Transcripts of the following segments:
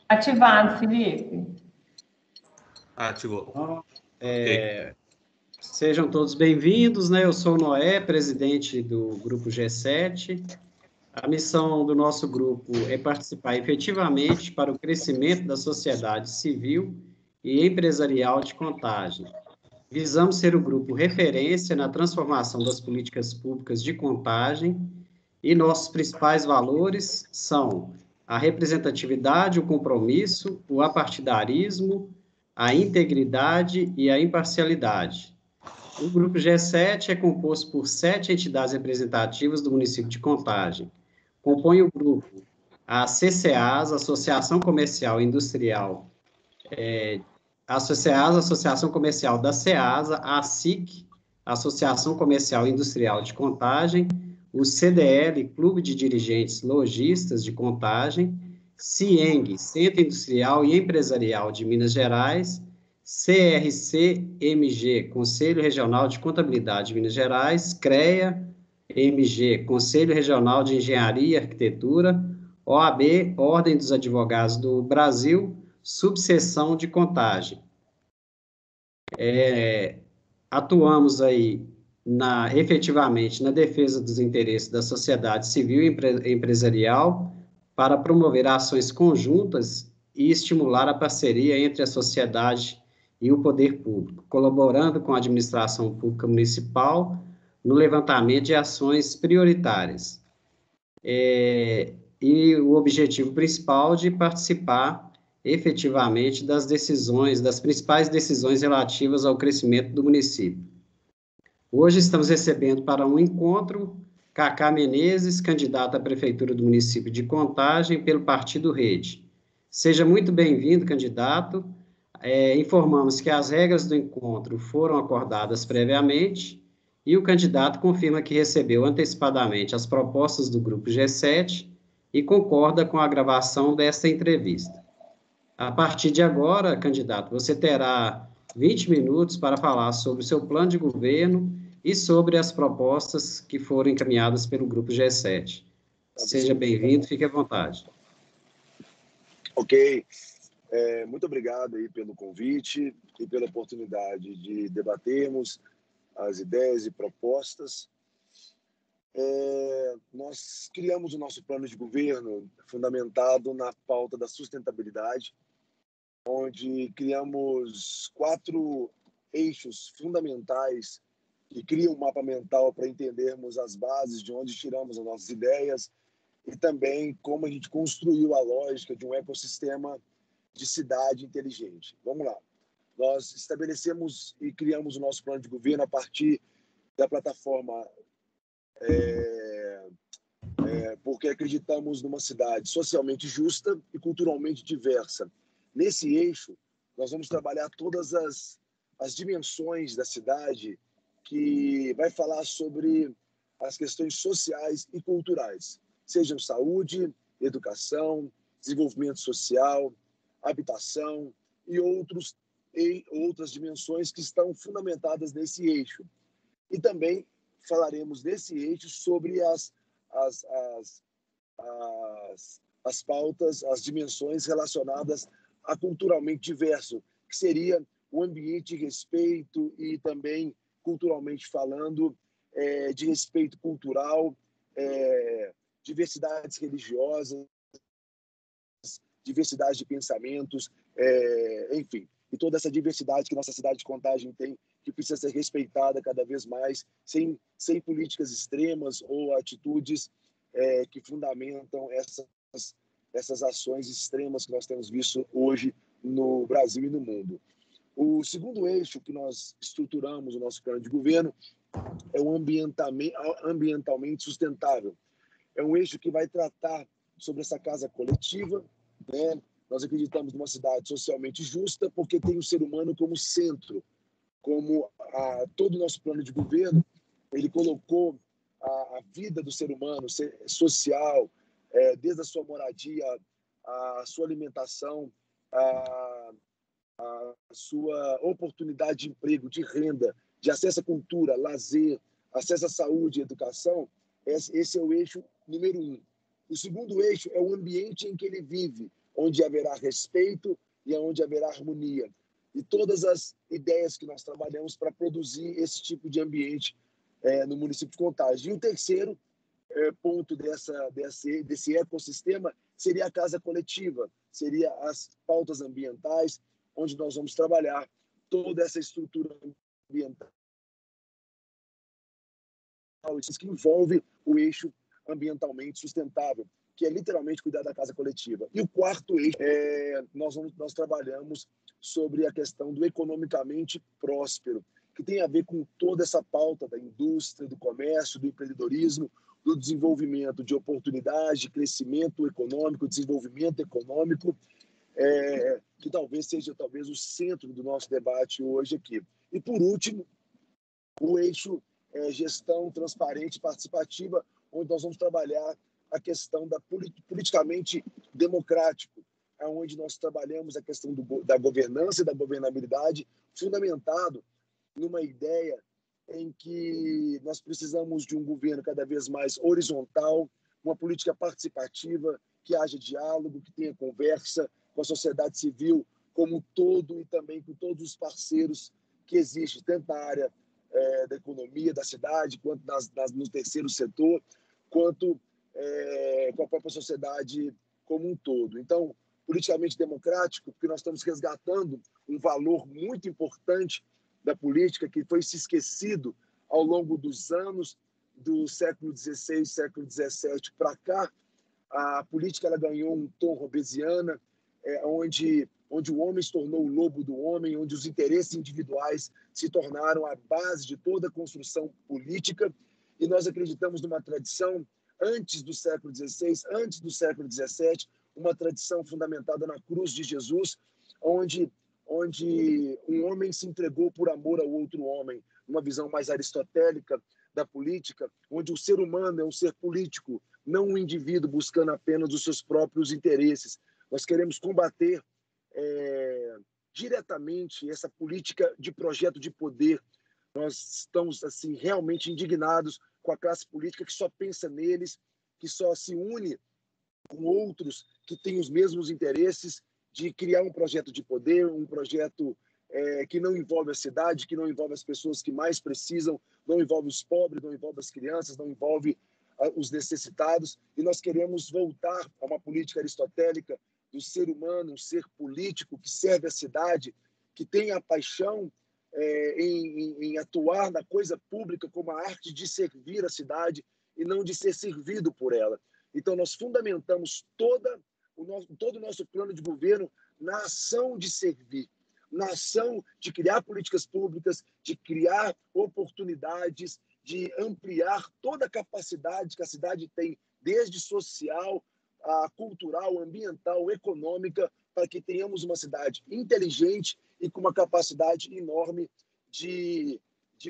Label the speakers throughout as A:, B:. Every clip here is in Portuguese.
A: Ativado, Felipe.
B: Ativou.
C: Sejam todos bem-vindos, né? Eu sou o Noé, presidente do Grupo G7. A missão do nosso grupo é participar efetivamente para o crescimento da sociedade civil e empresarial de Contagem. Visamos ser o grupo referência na transformação das políticas públicas de Contagem e nossos principais valores são a representatividade, o compromisso, o apartidarismo, a integridade e a imparcialidade. O Grupo G7 é composto por 7 entidades representativas do município de Contagem. Compõe o grupo a CCAS, Associação Comercial e Industrial, a CCAS, Associação Comercial da CEASA, a ASIC, Associação Comercial e Industrial de Contagem, o CDL, Clube de Dirigentes Lojistas de Contagem, CIENG, Centro Industrial e Empresarial de Minas Gerais, CRC-MG, Conselho Regional de Contabilidade de Minas Gerais, CREA-MG, Conselho Regional de Engenharia e Arquitetura, OAB, Ordem dos Advogados do Brasil, subseção de Contagem. Atuamos aí efetivamente na defesa dos interesses da sociedade civil e empresarial para promover ações conjuntas e estimular a parceria entre a sociedade e o poder público, colaborando com a administração pública municipal no levantamento de ações prioritárias. E o objetivo principal de participar efetivamente das principais decisões relativas ao crescimento do município. Hoje estamos recebendo para um encontro Cacá Menezes, candidato à Prefeitura do município de Contagem pelo Partido Rede. Seja muito bem-vindo, candidato. Informamos que as regras do encontro foram acordadas previamente e o candidato confirma que recebeu antecipadamente as propostas do Grupo G7 e concorda com a gravação desta entrevista. A partir de agora, candidato, você terá 20 minutos para falar sobre o seu plano de governo e sobre as propostas que foram encaminhadas pelo Grupo G7. Seja bem-vindo, fique à vontade.
D: Ok. Muito obrigado aí pelo convite e pela oportunidade de debatermos as ideias e propostas. Nós criamos o nosso plano de governo fundamentado na pauta da sustentabilidade, onde criamos 4 eixos fundamentais que criam um mapa mental para entendermos as bases de onde tiramos as nossas ideias e também como a gente construiu a lógica de um ecossistema de cidade inteligente. Vamos lá. Nós estabelecemos e criamos o nosso plano de governo a partir da plataforma porque acreditamos numa cidade socialmente justa e culturalmente diversa. Nesse eixo, nós vamos trabalhar todas as dimensões da cidade que vai falar sobre as questões sociais e culturais, sejam saúde, educação, desenvolvimento social, habitação e outras dimensões que estão fundamentadas nesse eixo. E também falaremos nesse eixo sobre as pautas, as dimensões relacionadas a culturalmente diverso, que seria o ambiente de respeito e também, culturalmente falando, de respeito cultural, diversidades religiosas, diversidade de pensamentos, enfim, e toda essa diversidade que nossa cidade de Contagem tem, que precisa ser respeitada cada vez mais, sem políticas extremas ou atitudes que fundamentam essas ações extremas que nós temos visto hoje no Brasil e no mundo. O segundo eixo que nós estruturamos o nosso plano de governo é o ambientalmente sustentável. É um eixo que vai tratar sobre essa casa coletiva, né? Nós acreditamos numa cidade socialmente justa porque tem o ser humano como centro, como todo o nosso plano de governo, ele colocou a vida do ser humano social, desde a sua moradia, a sua alimentação, a sua oportunidade de emprego, de renda, de acesso à cultura, lazer, acesso à saúde e educação. Esse é o eixo número 1. O segundo eixo é o ambiente em que ele vive, onde haverá respeito e onde haverá harmonia. E todas as ideias que nós trabalhamos para produzir esse tipo de ambiente no município de Contagem. E o terceiro ponto desse ecossistema seria a casa coletiva, seria as pautas ambientais, onde nós vamos trabalhar toda essa estrutura ambiental que envolve o eixo ambientalmente sustentável, que é literalmente cuidar da casa coletiva. E o quarto eixo, nós trabalhamos sobre a questão do economicamente próspero, que tem a ver com toda essa pauta da indústria, do comércio, do empreendedorismo, do desenvolvimento de oportunidade, de crescimento econômico, desenvolvimento econômico, que talvez seja o centro do nosso debate hoje aqui. E, por último, o eixo gestão transparente e participativa, onde nós vamos trabalhar a questão da politicamente democrático, onde nós trabalhamos a questão da governança e da governabilidade, fundamentado numa ideia em que nós precisamos de um governo cada vez mais horizontal, uma política participativa, que haja diálogo, que tenha conversa com a sociedade civil como um todo e também com todos os parceiros que existem, tanto na área da economia da cidade, quanto no terceiro setor, quanto com a própria sociedade como um todo. Então, politicamente democrático, porque nós estamos resgatando um valor muito importante da política que foi se esquecido ao longo dos anos do século XVI, século XVII para cá. A política ela ganhou um tom hobbesiana, onde o homem se tornou o lobo do homem, onde os interesses individuais se tornaram a base de toda a construção política. E nós acreditamos numa tradição antes do século XVI, antes do século XVII, uma tradição fundamentada na cruz de Jesus, onde um homem se entregou por amor ao outro homem, uma visão mais aristotélica da política, onde o ser humano é um ser político, não um indivíduo buscando apenas os seus próprios interesses. Nós queremos combater diretamente essa política de projeto de poder. Nós estamos assim realmente indignados com a classe política que só pensa neles, que só se une com outros que têm os mesmos interesses de criar um projeto de poder, um projeto que não envolve a cidade, que não envolve as pessoas que mais precisam, não envolve os pobres, não envolve as crianças, não envolve os necessitados. E nós queremos voltar a uma política aristotélica do ser humano, um ser político que serve a cidade, que tem a paixão em atuar na coisa pública como a arte de servir a cidade e não de ser servido por ela. Então, nós fundamentamos todo o nosso plano de governo na ação de servir, na ação de criar políticas públicas, de criar oportunidades, de ampliar toda a capacidade que a cidade tem, desde social, a cultural, ambiental, econômica, para que tenhamos uma cidade inteligente e com uma capacidade enorme de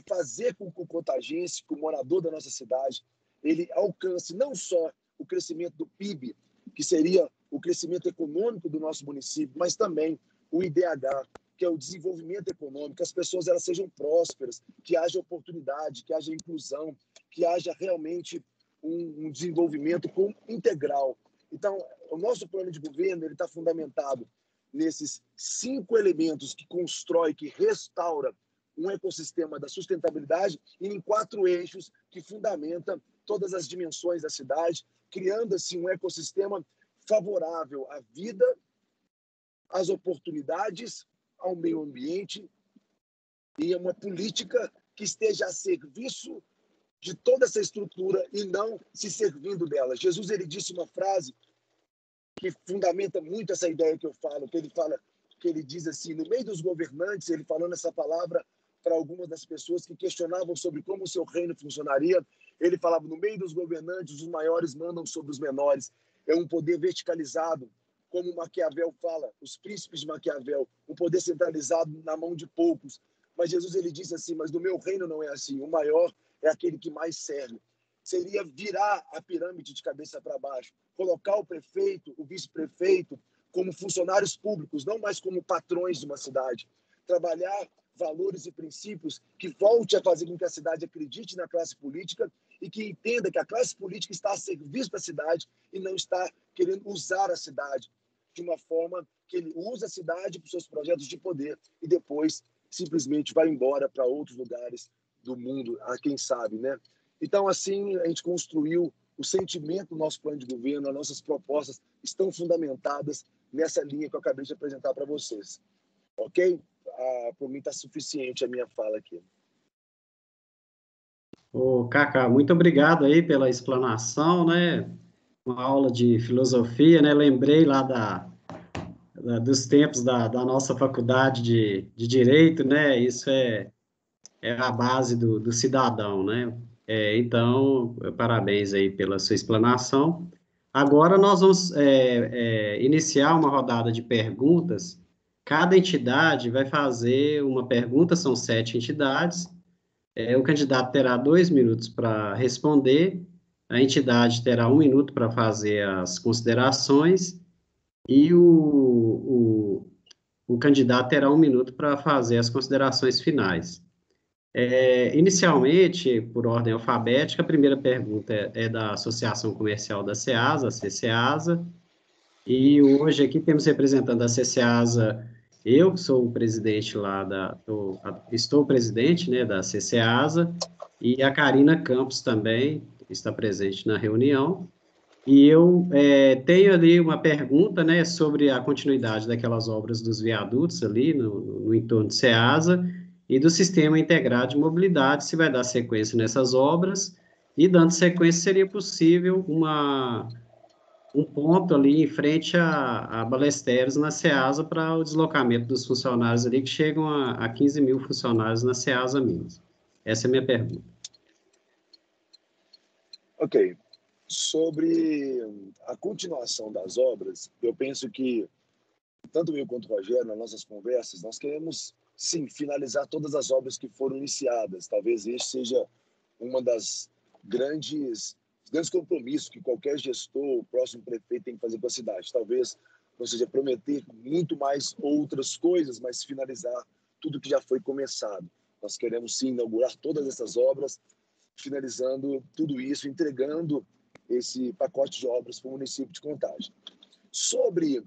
D: fazer com que o contagiense, que o morador da nossa cidade, ele alcance não só o crescimento do PIB, que seria o crescimento econômico do nosso município, mas também o IDH, que é o desenvolvimento econômico, que as pessoas elas sejam prósperas, que haja oportunidade, que haja inclusão, que haja realmente um desenvolvimento integral. Então, o nosso plano de governo está fundamentado nesses 5 elementos que constrói, que restaura um ecossistema da sustentabilidade e em 4 eixos que fundamentam todas as dimensões da cidade, criando assim um ecossistema favorável à vida, às oportunidades, ao meio ambiente e uma política que esteja a serviço de toda essa estrutura e não se servindo dela. Jesus ele disse uma frase que fundamenta muito essa ideia que eu falo, que ele diz assim, no meio dos governantes, ele falando essa palavra para algumas das pessoas que questionavam sobre como o seu reino funcionaria, ele falava, no meio dos governantes, os maiores mandam sobre os menores. É um poder verticalizado, como Maquiavel fala, os príncipes de Maquiavel, um poder centralizado na mão de poucos. Mas Jesus ele disse assim, mas no meu reino não é assim, o maior é aquele que mais serve. Seria virar a pirâmide de cabeça para baixo, colocar o prefeito, o vice-prefeito como funcionários públicos, não mais como patrões de uma cidade. Trabalhar valores e princípios que volte a fazer com que a cidade acredite na classe política e que entenda que a classe política está a serviço da cidade e não está querendo usar a cidade. de uma forma que ele usa a cidade para os seus projetos de poder e depois simplesmente vai embora para outros lugares do mundo, a quem sabe, né? Então, assim, a gente construiu o sentimento do nosso plano de governo, as nossas propostas estão fundamentadas nessa linha que eu acabei de apresentar para vocês. Ok? Para mim está suficiente a minha fala aqui.
C: Ô, Cacá, muito obrigado aí pela explanação, né? Uma aula de filosofia, né? Lembrei lá dos tempos da nossa faculdade de Direito, né? Isso é a base do cidadão, né? Então, parabéns aí pela sua explanação. Agora nós vamos iniciar uma rodada de perguntas. Cada entidade vai fazer uma pergunta, são 7 entidades. O candidato terá 2 minutos para responder, a entidade terá 1 minuto para fazer as considerações e o candidato terá 1 minuto para fazer as considerações finais. Inicialmente, por ordem alfabética, a primeira pergunta é da Associação Comercial da CEASA, a CCEASA, e hoje aqui temos representando a CCEASA, eu que sou o presidente lá estou presidente, né, da CCEASA, e a Karina Campos também está presente na reunião, e eu tenho ali uma pergunta, né, sobre a continuidade daquelas obras dos viadutos ali no entorno de CEASA e do Sistema Integrado de Mobilidade, se vai dar sequência nessas obras, e dando sequência seria possível um ponto ali em frente a Balesteros, na CEASA, para o deslocamento dos funcionários ali, que chegam a 15 mil funcionários na CEASA Minas. Essa é a minha pergunta.
D: Ok. Sobre a continuação das obras, eu penso que, tanto eu quanto o Rogério, nas nossas conversas, nós queremos, sim, finalizar todas as obras que foram iniciadas. Talvez este seja uma das grandes compromissos que qualquer gestor, o próximo prefeito tem que fazer com a cidade. Talvez não seja prometer muito mais outras coisas, mas finalizar tudo que já foi começado. Nós queremos, sim, inaugurar todas essas obras, finalizando tudo isso, entregando esse pacote de obras para o município de Contagem. Sobre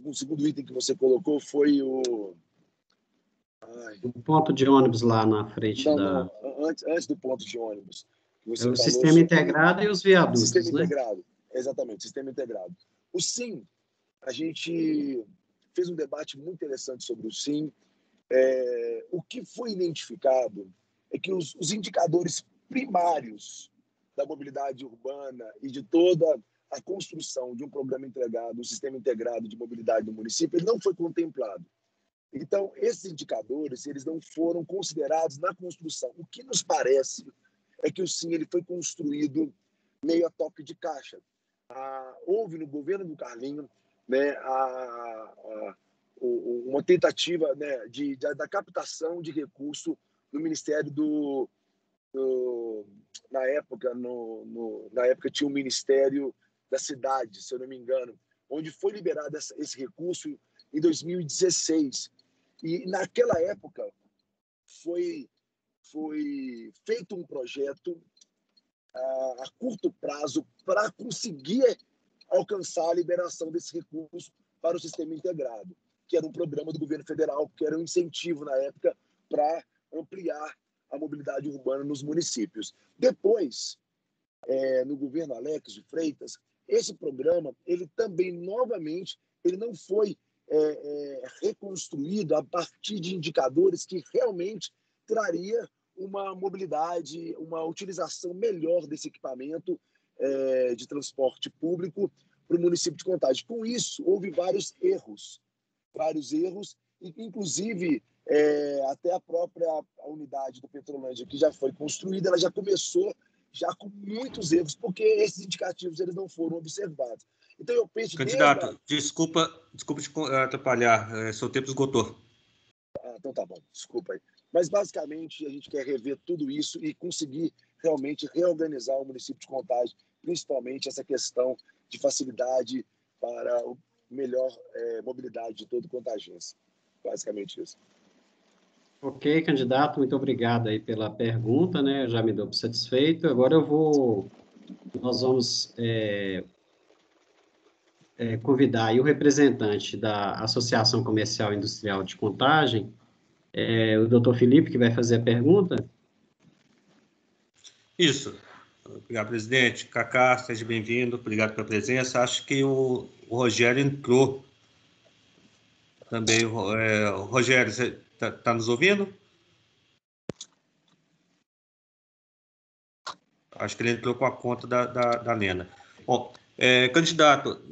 D: o segundo item que você colocou foi o...
C: O ponto de ônibus lá na frente
D: não, antes do ponto de ônibus. Você
C: o
D: falou
C: sistema
D: sobre
C: integrado e os viadutos,
D: sistema
C: né?
D: integrado. Exatamente, sistema integrado. O SIM, a gente fez um debate muito interessante sobre o SIM. O que foi identificado é que os indicadores primários da mobilidade urbana e de toda a construção de um programa integrado, um sistema integrado de mobilidade no município, ele não foi contemplado. Então, esses indicadores, eles não foram considerados na construção. O que nos parece é que o SIM ele foi construído meio a toque de caixa. Houve no governo do Carlinho, né, uma tentativa, né, da captação de recurso no Ministério na época tinha o Ministério da Cidade, se eu não me engano, onde foi liberado esse recurso em 2016. E naquela época foi feito um projeto a curto prazo para conseguir alcançar a liberação desse recurso para o sistema integrado, que era um programa do governo federal, que era um incentivo na época para ampliar a mobilidade urbana nos municípios. Depois, no governo Alex de Freitas, esse programa, ele também, novamente, ele não foi reconstruído a partir de indicadores que realmente traria uma mobilidade, uma utilização melhor desse equipamento de transporte público para o município de Contagem. Com isso, houve vários erros, inclusive até a própria unidade do Petrolândia, que já foi construída, ela já começou já com muitos erros, porque esses indicativos eles não foram observados. Então, eu penso...
B: Candidato, desculpa te atrapalhar, seu tempo esgotou.
D: Então tá bom, desculpa aí. Mas, basicamente, a gente quer rever tudo isso e conseguir realmente reorganizar o município de Contagem, principalmente essa questão de facilidade para a melhor mobilidade de todo contagiense. Basicamente isso.
C: Ok, candidato, muito obrigado aí pela pergunta, né? Já me deu por satisfeito. Agora nós vamos convidar aí o representante da Associação Comercial e Industrial de Contagem, o doutor Felipe, que vai fazer a pergunta.
B: Isso. Obrigado, presidente. Cacá, seja bem-vindo. Obrigado pela presença. Acho que o Rogério entrou também. Rogério, você está nos ouvindo? Acho que ele entrou com a conta da Nena. Bom, candidato,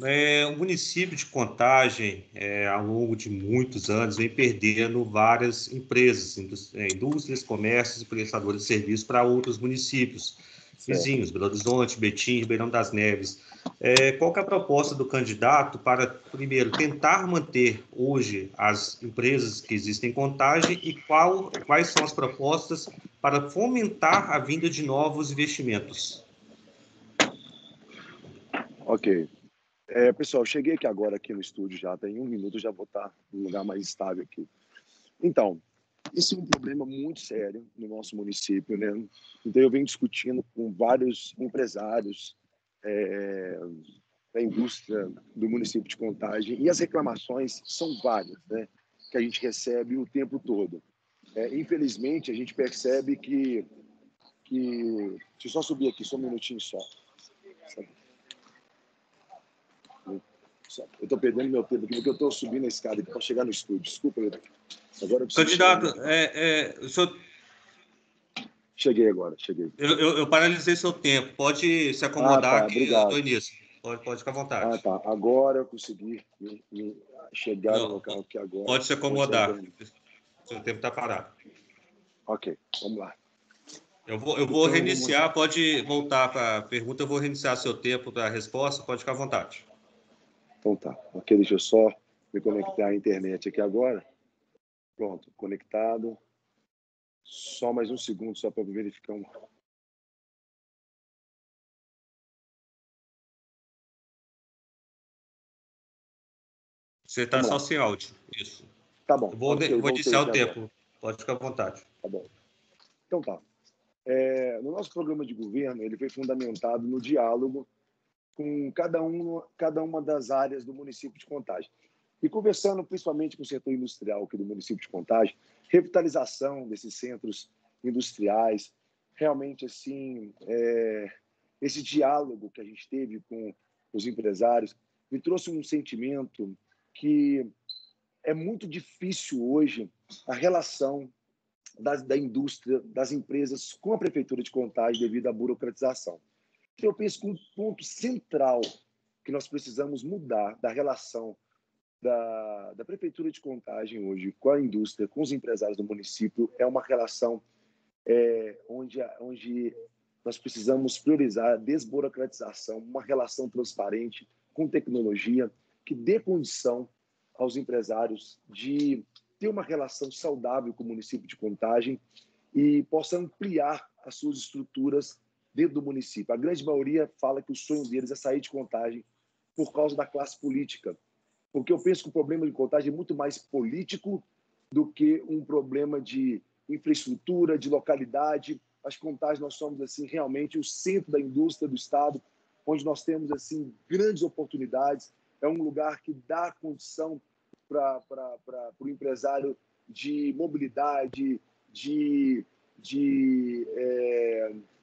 B: o município de Contagem, ao longo de muitos anos, vem perdendo várias empresas, indústrias, comércios e prestadores de serviços para outros municípios vizinhos, Belo Horizonte, Betim, Ribeirão das Neves. Qual que é a proposta do candidato para, primeiro, tentar manter hoje as empresas que existem em Contagem e quais são as propostas para fomentar a vinda de novos investimentos?
D: Ok. Pessoal, cheguei agora aqui no estúdio já, tem 1 minuto, já vou estar num lugar mais estável aqui. Então, esse é um problema muito sério no nosso município, né? Então, eu venho discutindo com vários empresários da indústria do município de Contagem, e as reclamações são várias, né? Que a gente recebe o tempo todo. Infelizmente, a gente percebe que... Deixa eu só subir aqui, só um minutinho só. Eu estou perdendo meu tempo aqui, porque eu estou subindo a escada aqui para chegar no estúdio. Desculpa, agora eu preciso...
B: Candidato, o senhor...
D: Cheguei agora, cheguei.
B: Eu paralisei seu tempo. Pode se acomodar que eu dou início. Pode ficar à vontade.
D: Tá. Agora eu consegui chegar no local aqui agora.
B: Pode se acomodar. Seu tempo está parado.
D: Ok, vamos lá.
B: Eu vou reiniciar, pode voltar para a pergunta, eu vou reiniciar seu tempo para a resposta, pode ficar à vontade.
D: Então tá. Ok, deixa eu só me conectar à internet aqui agora. Pronto, conectado. Só mais um segundo, só para verificar um...
B: Você está só sem áudio, isso.
D: Tá bom.
B: Vou iniciar o tempo, pode ficar à vontade.
D: Tá bom. Então tá. No nosso programa de governo, ele foi fundamentado no diálogo com cada uma das áreas do município de Contagem. E conversando principalmente com o setor industrial aqui do município de Contagem, revitalização desses centros industriais, realmente assim, esse diálogo que a gente teve com os empresários me trouxe um sentimento que é muito difícil hoje a relação da indústria, das empresas com a Prefeitura de Contagem devido à burocratização. Eu penso que um ponto central que nós precisamos mudar da relação da Prefeitura de Contagem hoje com a indústria, com os empresários do município, é uma relação onde nós precisamos priorizar a desburocratização, uma relação transparente, com tecnologia, que dê condição aos empresários de ter uma relação saudável com o município de Contagem e possa ampliar as suas estruturas dentro do município. A grande maioria fala que o sonho deles é sair de Contagem por causa da classe política, porque eu penso que o problema de Contagem é muito mais político do que um problema de infraestrutura, de localidade. As Contagem, nós somos assim realmente o centro da indústria do estado, onde nós temos assim grandes oportunidades. É um lugar que dá condição para o empresário de mobilidade, de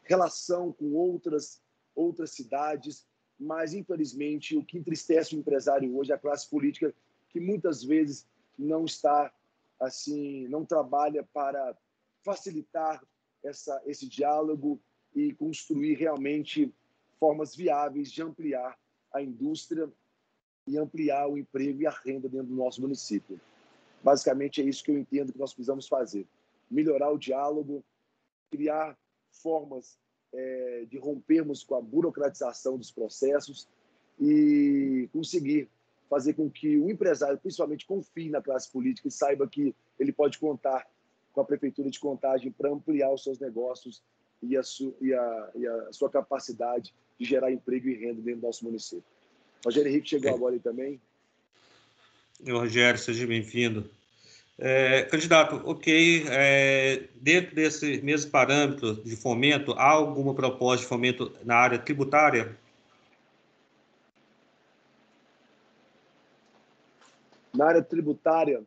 D: relação com outras cidades, mas, infelizmente, o que entristece o empresário hoje é a classe política, que muitas vezes não está assim, não trabalha para facilitar esse diálogo e construir realmente formas viáveis de ampliar a indústria e ampliar o emprego e a renda dentro do nosso município. Basicamente, é isso que eu entendo que nós precisamos fazer. Melhorar o diálogo, criar formas de rompermos com a burocratização dos processos e conseguir fazer com que o empresário, principalmente, confie na classe política e saiba que ele pode contar com a Prefeitura de Contagem para ampliar os seus negócios e a sua capacidade de gerar emprego e renda dentro do nosso município. Rogério Henrique chegou agora aí também.
B: Rogério, seja bem-vindo. Candidato, ok, dentro desse mesmo parâmetro de fomento, há alguma proposta de fomento na área tributária?
D: Na área tributária,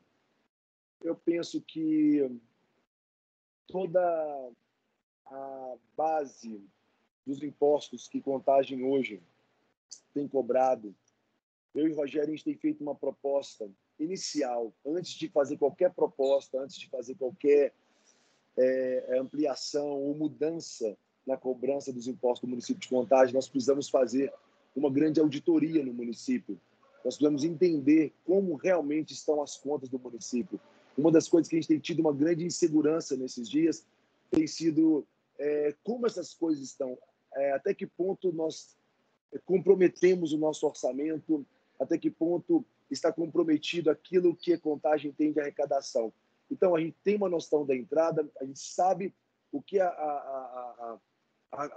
D: eu penso que toda a base dos impostos que Contagem hoje tem cobrado, eu e o Rogério, a gente tem feito uma proposta inicial, antes de fazer qualquer proposta, antes de fazer qualquer ampliação ou mudança na cobrança dos impostos do município de Contagem, nós precisamos fazer uma grande auditoria no município. Nós precisamos entender como realmente estão as contas do município. Uma das coisas que a gente tem tido uma grande insegurança nesses dias tem sido como essas coisas estão, até que ponto nós comprometemos o nosso orçamento, até que ponto está comprometido aquilo que a Contagem tem de arrecadação. Então, a gente tem uma noção da entrada, a gente sabe o que a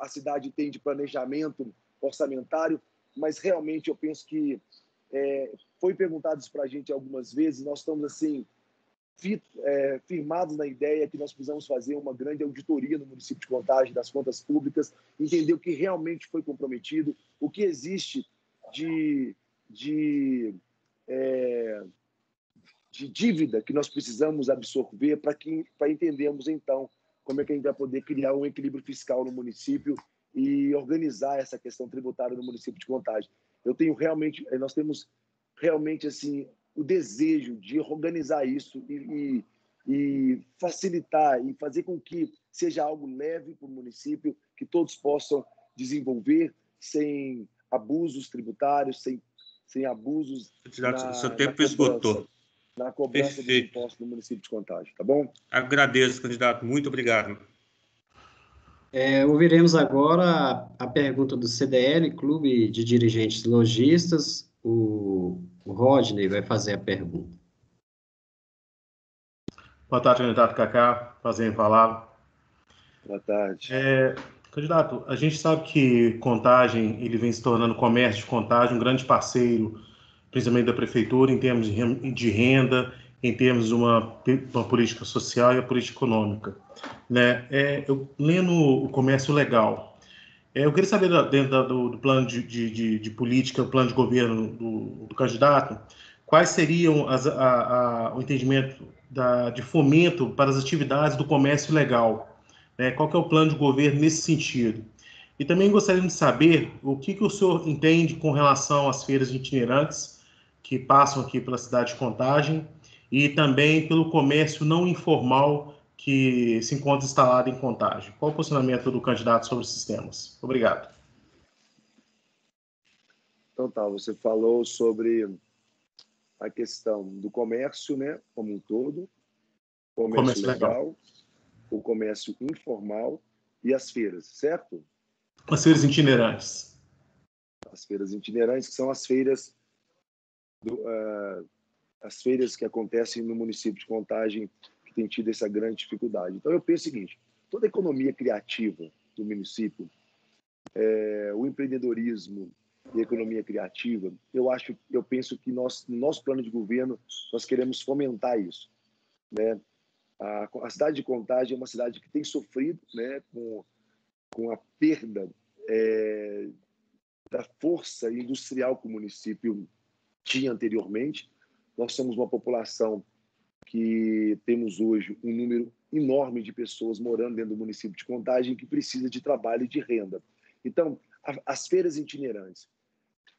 D: cidade tem de planejamento orçamentário, mas realmente eu penso que foi perguntado isso para a gente algumas vezes, nós estamos assim firmados na ideia que nós precisamos fazer uma grande auditoria no município de Contagem, das contas públicas, entender o que realmente foi comprometido, o que existe de dívida que nós precisamos absorver para entendermos, então, como é que a gente vai poder criar um equilíbrio fiscal no município e organizar essa questão tributária no município de Contagem. Nós temos realmente assim o desejo de organizar isso e facilitar e fazer com que seja algo leve para o município, que todos possam desenvolver sem abusos tributários, sem abusos
B: Seu tempo esgotou.
D: Na cobrança dos impostos do município de Contagem, tá bom?
B: Agradeço, candidato. Muito obrigado.
C: Ouviremos agora a pergunta do CDL, Clube de Dirigentes Lojistas. O Rodney vai fazer a pergunta.
E: Boa tarde, candidato Cacá. Prazer em falar.
D: Boa tarde.
E: Candidato, a gente sabe que Contagem ele vem se tornando, o comércio de Contagem, um grande parceiro, principalmente da prefeitura, em termos de renda, em termos de uma política social e a política econômica. Né? Eu lendo o comércio legal, eu queria saber, dentro do plano de política, o plano de governo do candidato, quais seriam o entendimento de fomento para as atividades do comércio legal, né? Qual que é o plano de governo nesse sentido? E também gostaria de saber o que o senhor entende com relação às feiras itinerantes que passam aqui pela cidade de Contagem e também pelo comércio não informal que se encontra instalado em Contagem. Qual o posicionamento do candidato sobre esses temas? Obrigado.
D: Então tá, você falou sobre a questão do comércio, né, como um todo, comércio legal, o comércio informal e as feiras, certo?
E: As feiras itinerantes.
D: As feiras itinerantes, que são as feiras que acontecem no município de Contagem, que tem tido essa grande dificuldade. Então, eu penso o seguinte, toda a economia criativa do município, o empreendedorismo e a economia criativa, eu penso que no nosso plano de governo, nós queremos fomentar isso, né? A cidade de Contagem é uma cidade que tem sofrido, né, com a perda da força industrial que o município tinha anteriormente. Nós somos uma população que temos hoje um número enorme de pessoas morando dentro do município de Contagem que precisa de trabalho e de renda. Então, as feiras itinerantes,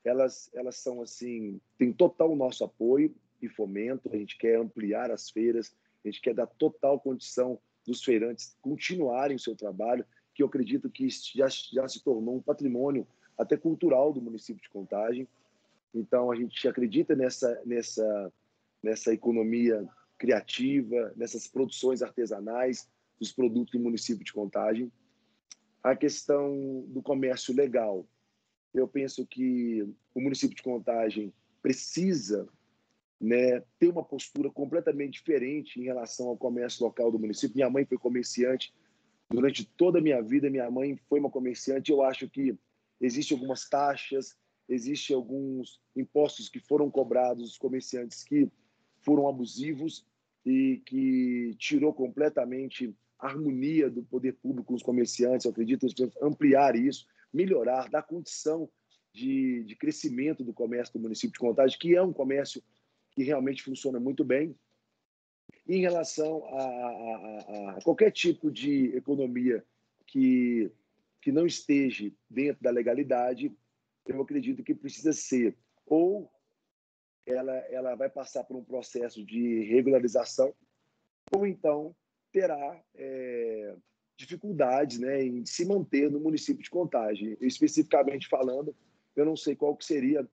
D: elas são assim, tem total nosso apoio e fomento. A gente quer ampliar as feiras, a gente quer dar total condição dos feirantes continuarem o seu trabalho, que eu acredito que já se tornou um patrimônio até cultural do município de Contagem. Então, a gente acredita nessa economia criativa, nessas produções artesanais dos produtos do município de Contagem. A questão do comércio legal, eu penso que o município de Contagem precisa, né, ter uma postura completamente diferente em relação ao comércio local do município. Minha mãe foi comerciante durante toda a minha vida, minha mãe foi uma comerciante. Eu acho que existem algumas taxas, existem alguns impostos que foram cobrados dos comerciantes que foram abusivos e que tirou completamente a harmonia do poder público com os comerciantes. Eu acredito que precisamos ampliar isso, melhorar, dar condição de crescimento do comércio do município de Contagem, que é um comércio que realmente funciona muito bem. Em relação a qualquer tipo de economia que não esteja dentro da legalidade, eu acredito que precisa ser, ou ela vai passar por um processo de regularização, ou então terá dificuldades, né, em se manter no município de Contagem. Especificamente falando, eu não sei qual que seria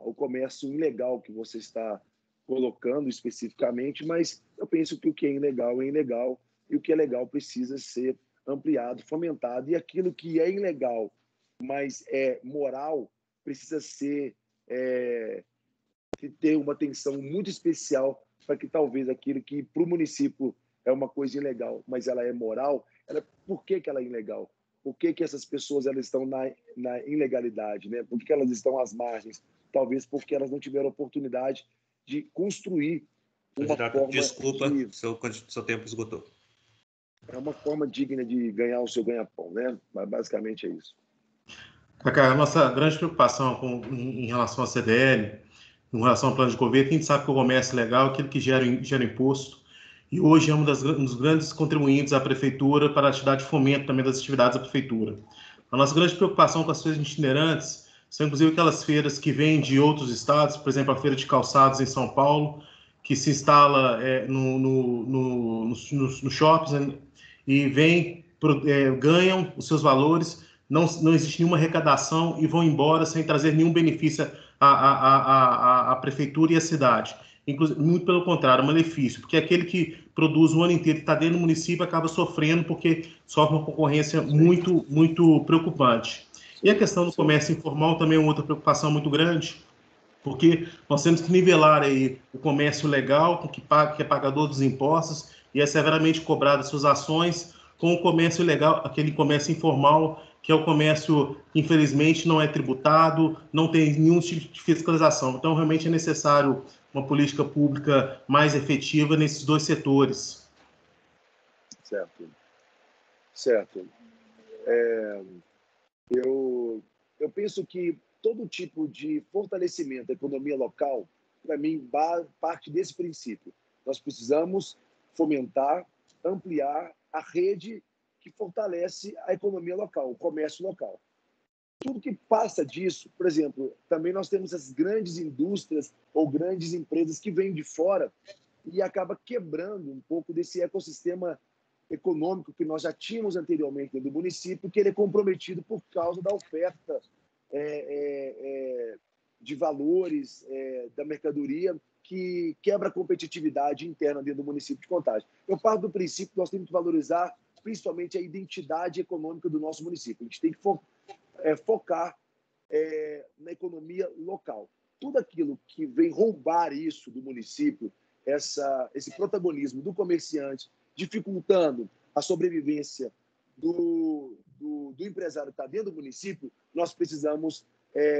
D: o comércio ilegal que você está colocando especificamente, mas eu penso que o que é ilegal, e o que é legal precisa ser ampliado, fomentado, e aquilo que é ilegal, mas é moral, precisa ser ter uma atenção muito especial para que talvez aquilo que para o município é uma coisa ilegal, mas ela é moral, por que ela é ilegal? Por que essas pessoas elas estão na ilegalidade, né? Por que elas estão às margens? Talvez porque elas não tiveram oportunidade de construir uma forma...
B: Desculpa, seu tempo esgotou.
D: É uma forma digna de ganhar o seu ganha-pão, né? Mas basicamente é isso.
E: Cacá, a nossa grande preocupação em relação à CDL, em relação ao plano de governo, a gente sabe que o comércio legal é aquele que gera imposto, e hoje é um dos grandes contribuintes à prefeitura para a atividade de fomento também das atividades da prefeitura. A nossa grande preocupação com as feiras itinerantes são, inclusive, aquelas feiras que vêm de outros estados, por exemplo, a Feira de Calçados em São Paulo, que se instala nos shoppings e ganham os seus valores, não existe nenhuma arrecadação e vão embora sem trazer nenhum benefício à prefeitura e à cidade. Inclusive, muito pelo contrário, malefício, porque aquele que produz o ano inteiro e está dentro do município acaba sofrendo porque sofre uma concorrência muito, muito preocupante. E a questão do comércio informal também é uma outra preocupação muito grande, porque nós temos que nivelar aí o comércio legal, que é pagador dos impostos e é severamente cobrado suas ações, com o comércio ilegal, aquele comércio informal, que é o comércio que, infelizmente, não é tributado, não tem nenhum tipo de fiscalização. Então, realmente é necessário uma política pública mais efetiva nesses dois setores.
D: Certo. Eu penso que todo tipo de fortalecimento da economia local, para mim, parte desse princípio. Nós precisamos fomentar, ampliar a rede que fortalece a economia local, o comércio local. Tudo que passa disso, por exemplo, também nós temos as grandes indústrias ou grandes empresas que vêm de fora e acaba quebrando um pouco desse ecossistema econômico que nós já tínhamos anteriormente dentro do município, que ele é comprometido por causa da oferta de valores da mercadoria que quebra a competitividade interna dentro do município de Contagem. Eu parto do princípio que nós temos que valorizar principalmente a identidade econômica do nosso município. A gente tem que focar na economia local. Tudo aquilo que vem roubar isso do município, esse protagonismo do comerciante, dificultando a sobrevivência do empresário que está dentro do município, nós precisamos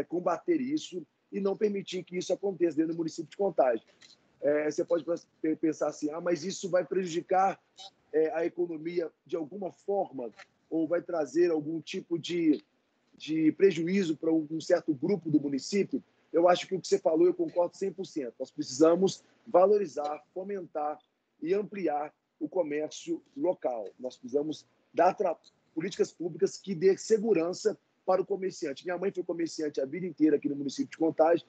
D: combater isso e não permitir que isso aconteça dentro do município de Contagem. Você pode pensar assim, mas isso vai prejudicar a economia de alguma forma ou vai trazer algum tipo de prejuízo para um certo grupo do município? Eu acho que o que você falou, eu concordo 100%. Nós precisamos valorizar, fomentar e ampliar o comércio local. Nós precisamos dar políticas públicas que dê segurança para o comerciante. Minha mãe foi comerciante a vida inteira aqui no município de Contagem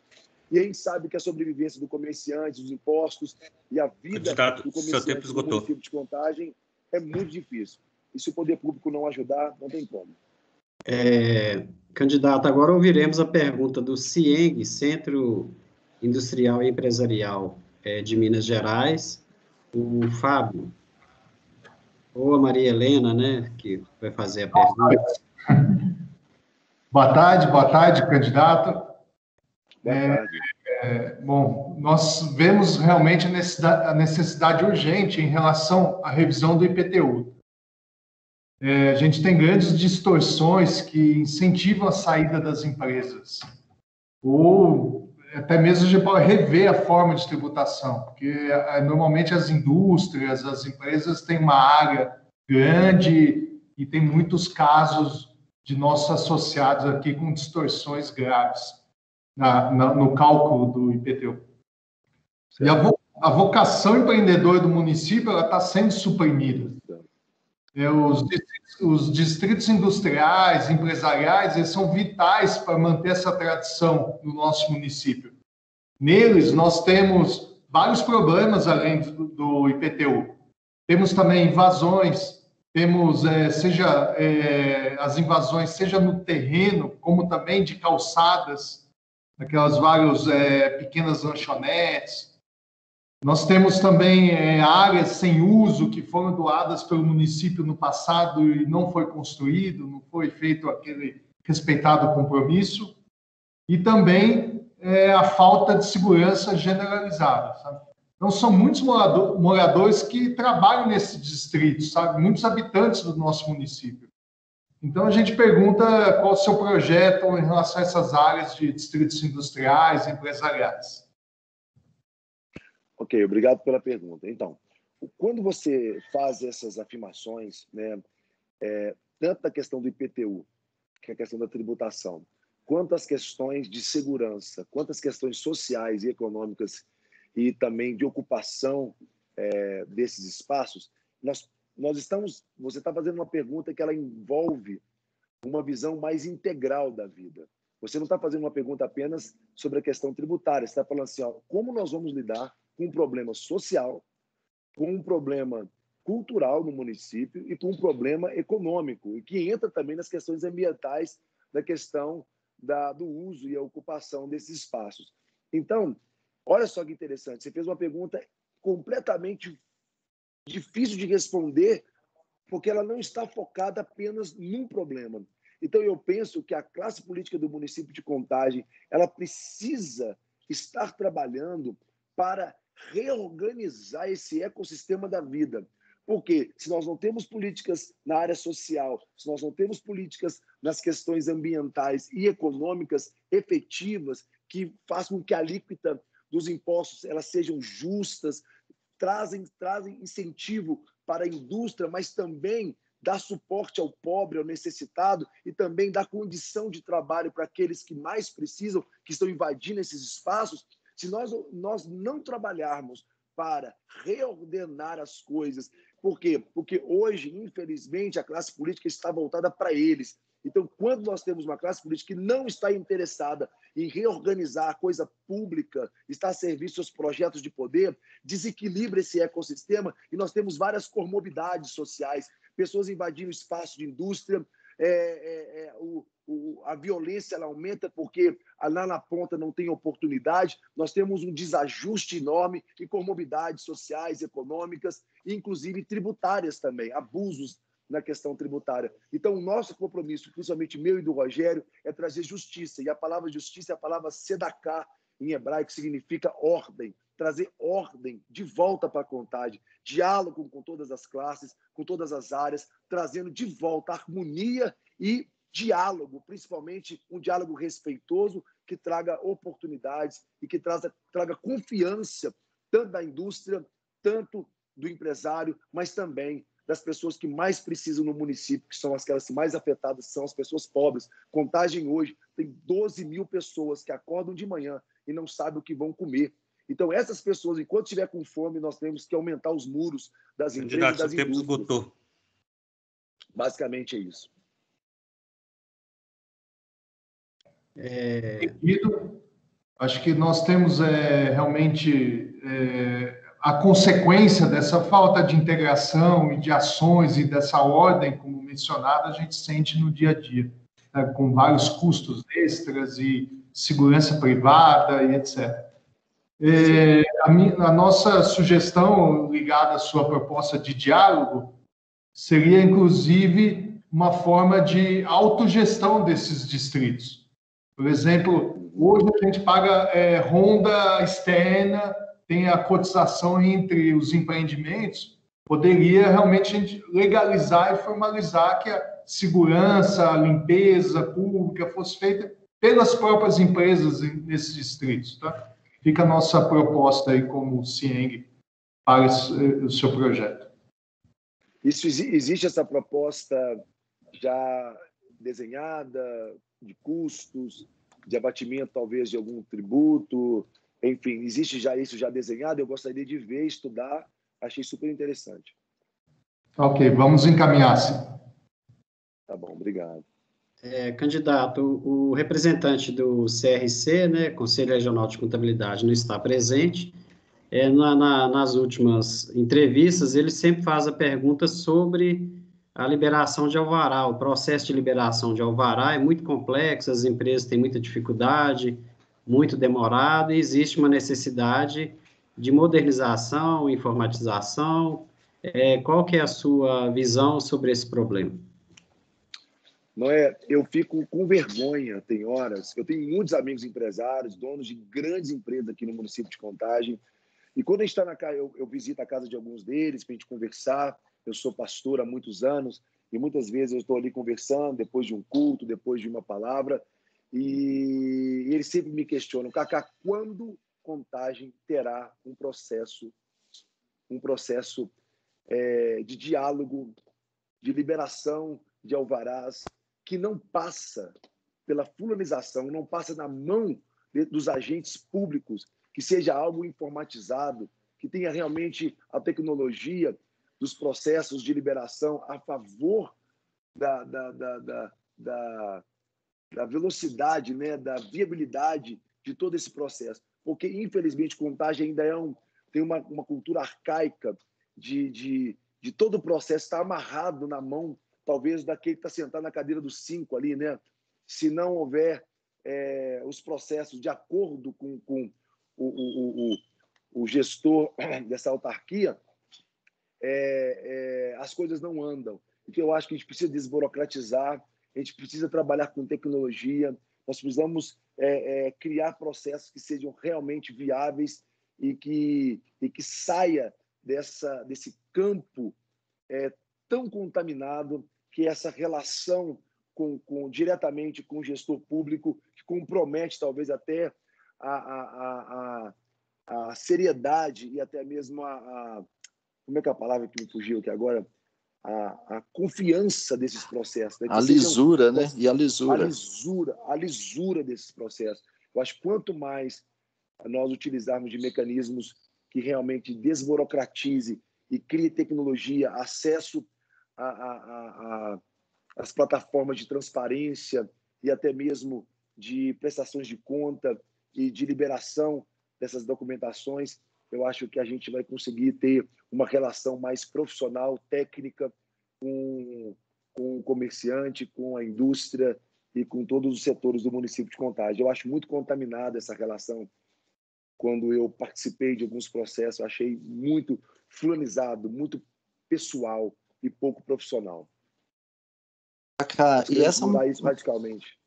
D: e a gente sabe que a sobrevivência do comerciante, os impostos e a vida do comerciante no município de Contagem é muito difícil. E se o poder público não ajudar, não tem como.
C: Candidato, agora ouviremos a pergunta do CIENG, Centro Industrial e Empresarial de Minas Gerais, o Fábio, ou a Maria Helena, né, que vai fazer a pergunta.
F: Boa tarde, candidato.
D: Boa tarde.
F: Bom, nós vemos realmente a necessidade urgente em relação à revisão do IPTU. A gente tem grandes distorções que incentivam a saída das empresas, ou até mesmo a gente pode rever a forma de tributação, porque normalmente as indústrias, as empresas têm uma área grande e tem muitos casos de nossos associados aqui com distorções graves no cálculo do IPTU. E a vocação empreendedora do município está sendo suprimida. Os distritos industriais, empresariais, eles são vitais para manter essa tradição no nosso município. Neles, nós temos vários problemas além do IPTU. Temos também invasões, temos as invasões seja no terreno, como também de calçadas, aquelas várias pequenas lanchonetes. Nós temos também áreas sem uso que foram doadas pelo município no passado e não foi construído, não foi feito aquele respeitado compromisso. E também a falta de segurança generalizada, sabe? Então, são muitos moradores que trabalham nesses distritos, sabe? Muitos habitantes do nosso município. Então, a gente pergunta qual é o seu projeto em relação a essas áreas de distritos industriais e empresariais.
D: Ok, obrigado pela pergunta. Então, quando você faz essas afirmações, né, tanto a questão do IPTU, que é a questão da tributação, quanto as questões de segurança, quanto as questões sociais e econômicas e também de ocupação desses espaços, você está fazendo uma pergunta que ela envolve uma visão mais integral da vida. Você não está fazendo uma pergunta apenas sobre a questão tributária, você está falando assim, ó, como nós vamos lidar com um problema social, com um problema cultural no município e com um problema econômico, e que entra também nas questões ambientais da questão do uso e a ocupação desses espaços. Então, olha só que interessante, você fez uma pergunta completamente difícil de responder, porque ela não está focada apenas num problema. Então, eu penso que a classe política do município de Contagem, ela precisa estar trabalhando para reorganizar esse ecossistema da vida. Porque se nós não temos políticas na área social, se nós não temos políticas nas questões ambientais e econômicas efetivas que façam com que a alíquota dos impostos elas sejam justas, trazem incentivo para a indústria, mas também dá suporte ao pobre, ao necessitado e também dá condição de trabalho para aqueles que mais precisam, que estão invadindo esses espaços. Se nós não trabalharmos para reordenar as coisas, por quê? Porque hoje, infelizmente, a classe política está voltada para eles. Então, quando nós temos uma classe política que não está interessada em reorganizar a coisa pública, está a serviço dos projetos de poder, desequilibra esse ecossistema e nós temos várias comorbidades sociais, pessoas invadindo o espaço de indústria, a violência ela aumenta porque lá na ponta não tem oportunidade, nós temos um desajuste enorme em comorbidades sociais, econômicas, inclusive tributárias também, abusos na questão tributária. Então, o nosso compromisso, principalmente meu e do Rogério, é trazer justiça. E a palavra justiça é a palavra sedaká, em hebraico, que significa ordem. Trazer ordem de volta para a Contagem, diálogo com todas as classes, com todas as áreas, trazendo de volta harmonia e diálogo, principalmente um diálogo respeitoso que traga oportunidades e que traga confiança, tanto da indústria, tanto do empresário, mas também das pessoas que mais precisam no município, que são aquelas mais afetadas, são as pessoas pobres. Contagem hoje tem 12 mil pessoas que acordam de manhã e não sabem o que vão comer. Então, essas pessoas, enquanto estiver com fome, nós temos que aumentar os muros das empresas e das indústrias. Basicamente é isso.
F: Acho que nós temos realmente a consequência dessa falta de integração e de ações e dessa ordem, como mencionado, a gente sente no dia a dia, né, com vários custos extras e segurança privada e etc. A nossa sugestão ligada à sua proposta de diálogo seria, inclusive, uma forma de autogestão desses distritos. Por exemplo, hoje a gente paga ronda externa, tem a cotização entre os empreendimentos, poderia realmente a gente legalizar e formalizar que a segurança, a limpeza pública fosse feita pelas próprias empresas nesses distritos, tá? Fica a nossa proposta aí como CIENG para o seu projeto.
D: Existe essa proposta já desenhada, de custos, de abatimento talvez de algum tributo, enfim, existe já isso já desenhado, eu gostaria de ver, estudar, achei super interessante.
F: Ok, vamos encaminhar, sim.
D: Tá bom, obrigado.
C: Candidato, o representante do CRC, né, Conselho Regional de Contabilidade, não está presente. Nas últimas entrevistas, ele sempre faz a pergunta sobre a liberação de alvará. O processo de liberação de alvará é muito complexo, as empresas têm muita dificuldade, muito demorado, e existe uma necessidade de modernização, informatização. Qual que é a sua visão sobre esse problema?
D: Eu fico com vergonha, tem horas. Eu tenho muitos amigos empresários, donos de grandes empresas aqui no município de Contagem, e quando a gente está na casa, eu visito a casa de alguns deles para a gente conversar. Eu sou pastor há muitos anos e muitas vezes eu estou ali conversando depois de um culto, depois de uma palavra, e eles sempre me questionam: Cacá, quando Contagem terá um processo de diálogo, de liberação de alvarás, que não passa pela fulanização, não passa na mão dos agentes públicos, que seja algo informatizado, que tenha realmente a tecnologia dos processos de liberação a favor da velocidade, né, da viabilidade de todo esse processo. Porque, infelizmente, Contagem ainda tem uma cultura arcaica de todo o processo estar amarrado na mão, talvez, daquele que está sentado na cadeira dos 5 ali, né? Se não houver os processos de acordo com o gestor dessa autarquia, as coisas não andam. Então, eu acho que a gente precisa desburocratizar, a gente precisa trabalhar com tecnologia, nós precisamos criar processos que sejam realmente viáveis e que saia desse campo tão contaminado, que é essa relação diretamente com o gestor público, que compromete talvez até a seriedade e até mesmo como é que é a palavra que me fugiu aqui agora? A confiança desses processos. Né?
G: A lisura, né? E a lisura.
D: A lisura desses processos. Eu acho que quanto mais nós utilizarmos de mecanismos que realmente desburocratize e crie tecnologia, acesso às plataformas de transparência e até mesmo de prestações de conta e de liberação dessas documentações, eu acho que a gente vai conseguir ter uma relação mais profissional, técnica, com o comerciante, com a indústria e com todos os setores do município de Contagem. Eu acho muito contaminada essa relação. Quando eu participei de alguns processos, eu achei muito fulanizado, muito pessoal e pouco profissional.
G: E essa
D: mudar isso radicalmente.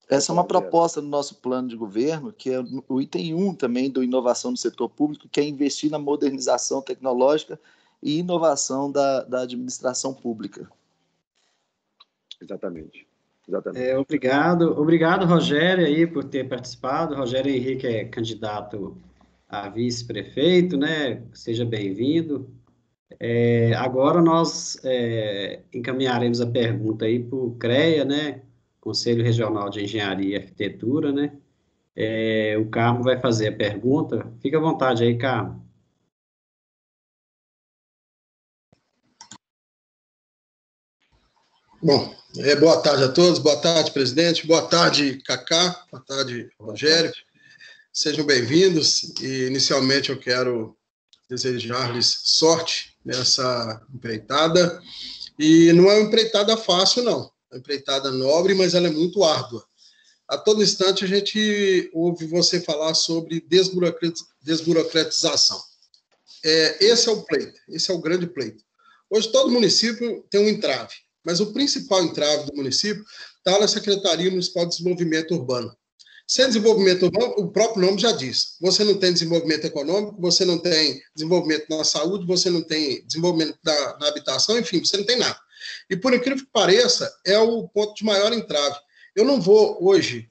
G: Essa é uma proposta do nosso plano de governo, que é o item 1 também do Inovação no Setor Público, que é investir na modernização tecnológica e inovação da administração pública.
D: Exatamente.
C: Obrigado, Rogério, aí, por ter participado. Rogério Henrique é candidato a vice-prefeito, né? Seja bem-vindo. Agora nós encaminharemos a pergunta aí para o CREA, né? Conselho Regional de Engenharia e Arquitetura, né? O Carmo vai fazer a pergunta. Fica à vontade aí, Carmo.
H: Bom, boa tarde a todos, boa tarde, presidente, boa tarde, Cacá, boa tarde, Rogério. Sejam bem-vindos e, inicialmente, eu quero desejar-lhes sorte nessa empreitada. E não é uma empreitada fácil, não. É uma empreitada nobre, mas ela é muito árdua. A todo instante, a gente ouve você falar sobre desburocratização. Esse é o pleito, esse é o grande pleito. Hoje, todo município tem um entrave, mas o principal entrave do município está na Secretaria Municipal de Desenvolvimento Urbano. Sem desenvolvimento urbano, o próprio nome já diz. Você não tem desenvolvimento econômico, você não tem desenvolvimento na saúde, você não tem desenvolvimento na habitação, enfim, você não tem nada. E, por incrível que pareça, é o ponto de maior entrave. Eu não vou hoje,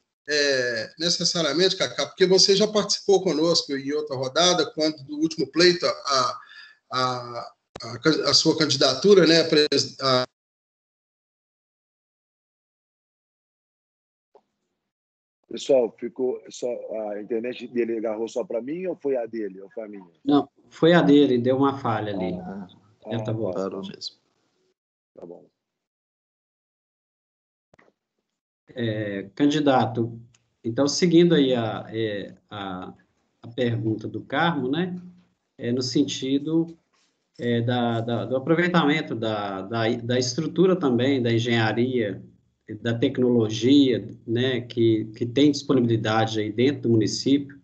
H: necessariamente, Cacá, porque você já participou conosco em outra rodada, quando do último pleito, a sua candidatura, né,
D: Pessoal, ficou só a internet dele agarrou só para mim ou foi a dele ou foi a minha?
C: Não, foi a dele, deu uma falha ali. Ele tá bom.
G: Parou mesmo.
D: Tá bom.
C: Candidato, então, seguindo aí a pergunta do Carmo, né, no sentido do aproveitamento da estrutura também, da engenharia, da tecnologia, né, que tem disponibilidade aí dentro do município,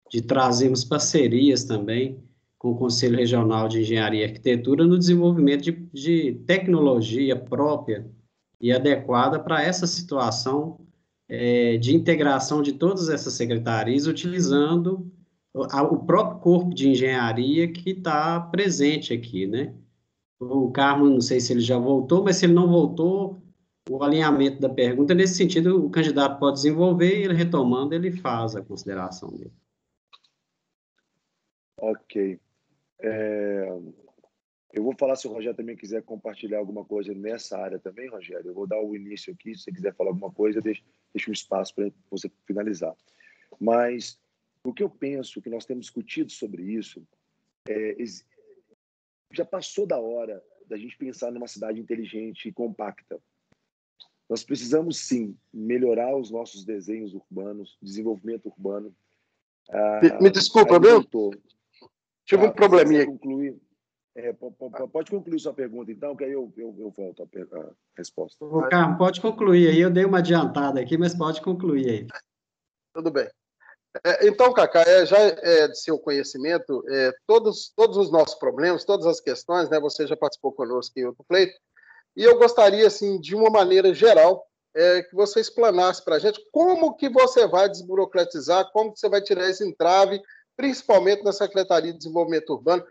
C: de trazermos parcerias também com o Conselho Regional de Engenharia e Arquitetura no desenvolvimento de tecnologia própria e adequada para essa situação de integração de todas essas secretarias, utilizando o próprio corpo de engenharia que está presente aqui, né? O Carmo, não sei se ele já voltou, mas se ele não voltou, o alinhamento da pergunta, nesse sentido, o candidato pode desenvolver e ele retomando, ele faz a consideração dele.
D: Ok. Eu vou falar se o Rogério também quiser compartilhar alguma coisa nessa área também, Rogério. Eu vou dar o início aqui, se você quiser falar alguma coisa, deixa um espaço para você finalizar. Mas o que eu penso que nós temos discutido sobre isso já passou da hora da gente pensar numa cidade inteligente e compacta. Nós precisamos, sim, melhorar os nossos desenhos urbanos, desenvolvimento urbano.
H: Me desculpa, meu? Tive um probleminha.
D: Pode concluir sua pergunta, então, que aí eu volto a resposta.
C: O Carmo, pode concluir aí. Eu dei uma adiantada aqui, mas pode concluir aí.
H: Tudo bem. Então, Cacá, já é de seu conhecimento, todos os nossos problemas, todas as questões, né? Você já participou conosco em outro pleito, e eu gostaria, assim, de uma maneira geral, que você explanasse para a gente como que você vai desburocratizar, como que você vai tirar esse entrave, principalmente na Secretaria de Desenvolvimento Urbano.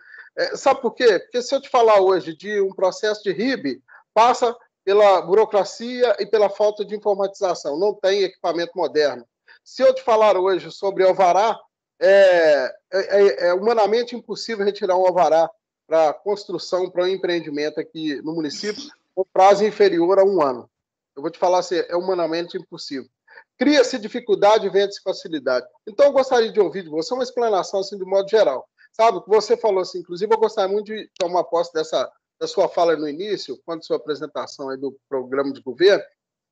H: Sabe por quê? Porque se eu te falar hoje de um processo de RIB, passa pela burocracia e pela falta de informatização, não tem equipamento moderno. Se eu te falar hoje sobre alvará, é humanamente impossível retirar um alvará para construção, para um empreendimento aqui no município, com prazo inferior a 1 ano. Eu vou te falar assim, é humanamente impossível. Cria-se dificuldade e vende-se facilidade. Então, eu gostaria de ouvir de você uma explanação, assim, de modo geral. Sabe, o que você falou, assim, inclusive, eu gostaria muito de tomar posse da sua fala no início, quando sua apresentação aí do programa de governo,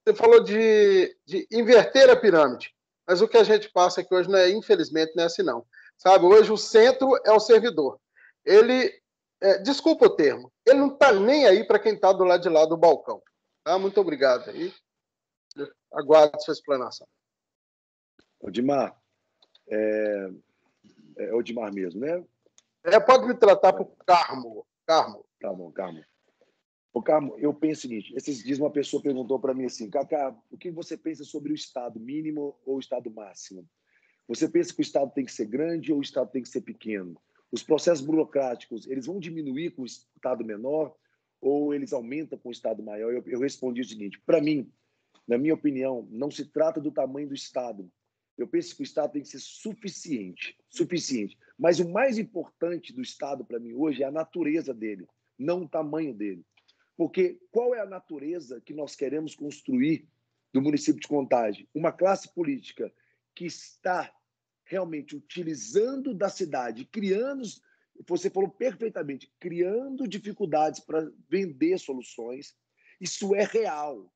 H: você falou de inverter a pirâmide. Mas o que a gente passa aqui hoje, infelizmente, não é assim, não. Sabe, hoje o centro é o servidor. Ele, desculpa o termo, ele não está nem aí para quem está do lado de lá do balcão. Tá? Muito obrigado aí. Aguardo sua explanação.
D: Odimar, é Odimar mesmo, né?
H: Pode me tratar por Carmo. Carmo.
D: Tá bom, Carmo. Ô, Carmo, eu penso o seguinte, esses dias uma pessoa perguntou para mim assim, Cacá, o que você pensa sobre o Estado mínimo ou o Estado máximo? Você pensa que o Estado tem que ser grande ou o Estado tem que ser pequeno? Os processos burocráticos, eles vão diminuir com o Estado menor ou eles aumentam com o Estado maior? Eu respondi o seguinte, para mim, na minha opinião, não se trata do tamanho do Estado. Eu penso que o Estado tem que ser suficiente. Mas o mais importante do Estado, para mim, hoje, é a natureza dele, não o tamanho dele. Porque qual é a natureza que nós queremos construir do município de Contagem? Uma classe política que está realmente utilizando da cidade, criando, você falou perfeitamente, criando dificuldades para vender soluções. Isso é real.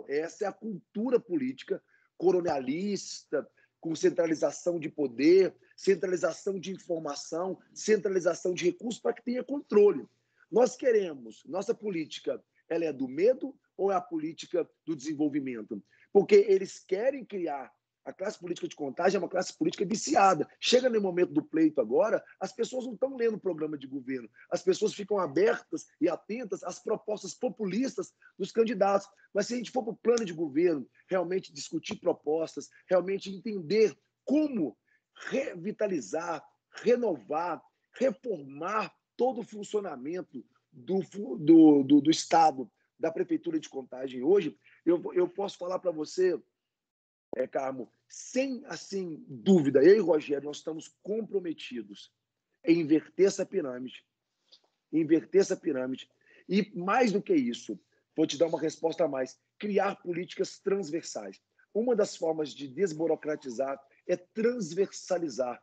D: Essa é a cultura política colonialista, com centralização de poder, centralização de informação, centralização de recursos para que tenha controle. Nós queremos, nossa política, ela é do medo ou é a política do desenvolvimento? Porque eles querem criar, a classe política de Contagem é uma classe política viciada. Chega no momento do pleito agora, as pessoas não estão lendo o programa de governo, as pessoas ficam abertas e atentas às propostas populistas dos candidatos. Mas se a gente for para o plano de governo, realmente discutir propostas, realmente entender como revitalizar, renovar, reformar todo o funcionamento do Estado, da Prefeitura de Contagem hoje, eu posso falar para você, Carmo, sem assim, dúvida, eu e Rogério, nós estamos comprometidos em inverter essa pirâmide. E, mais do que isso, vou te dar uma resposta a mais, criar políticas transversais. uma das formas de desburocratizar é transversalizar,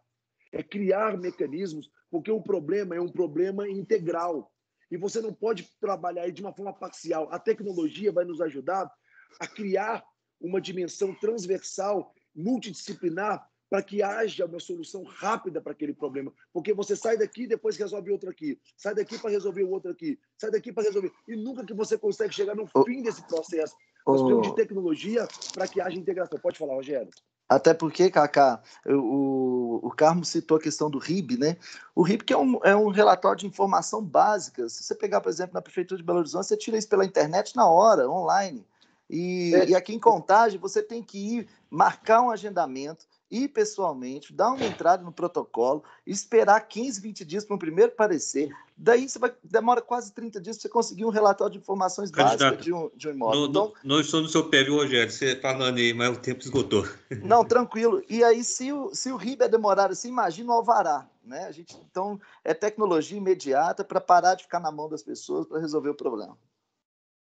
D: é criar mecanismos, porque o problema é um problema integral. E você não pode trabalhar de uma forma parcial. A tecnologia vai nos ajudar a criar uma dimensão transversal, multidisciplinar, para que haja uma solução rápida para aquele problema. Porque você sai daqui e depois resolve outro aqui. Sai daqui para resolver o outro aqui. Sai daqui para resolver. E nunca que você consegue chegar no fim desse processo. Nós precisamos de tecnologia para que haja integração. Pode falar, Rogério.
G: Até porque, Cacá, o Carmo citou a questão do RIB, né? O RIB que é um relatório de informação básica. Se você pegar, por exemplo, na Prefeitura de Belo Horizonte, você tira isso pela internet na hora, online. E aqui em Contagem, você tem que ir marcar um agendamento, ir pessoalmente, dar uma entrada no protocolo, esperar 15, 20 dias para o primeiro parecer. Daí demora quase 30 dias para você conseguir um relatório de informações básicas de um imóvel.
B: Não estou no seu pé, viu, Rogério? Você falando aí, mas o tempo esgotou.
G: Não, tranquilo. E aí, se o RIB é demorado assim, imagina o alvará, né? Então, é tecnologia imediata para parar de ficar na mão das pessoas para resolver o problema.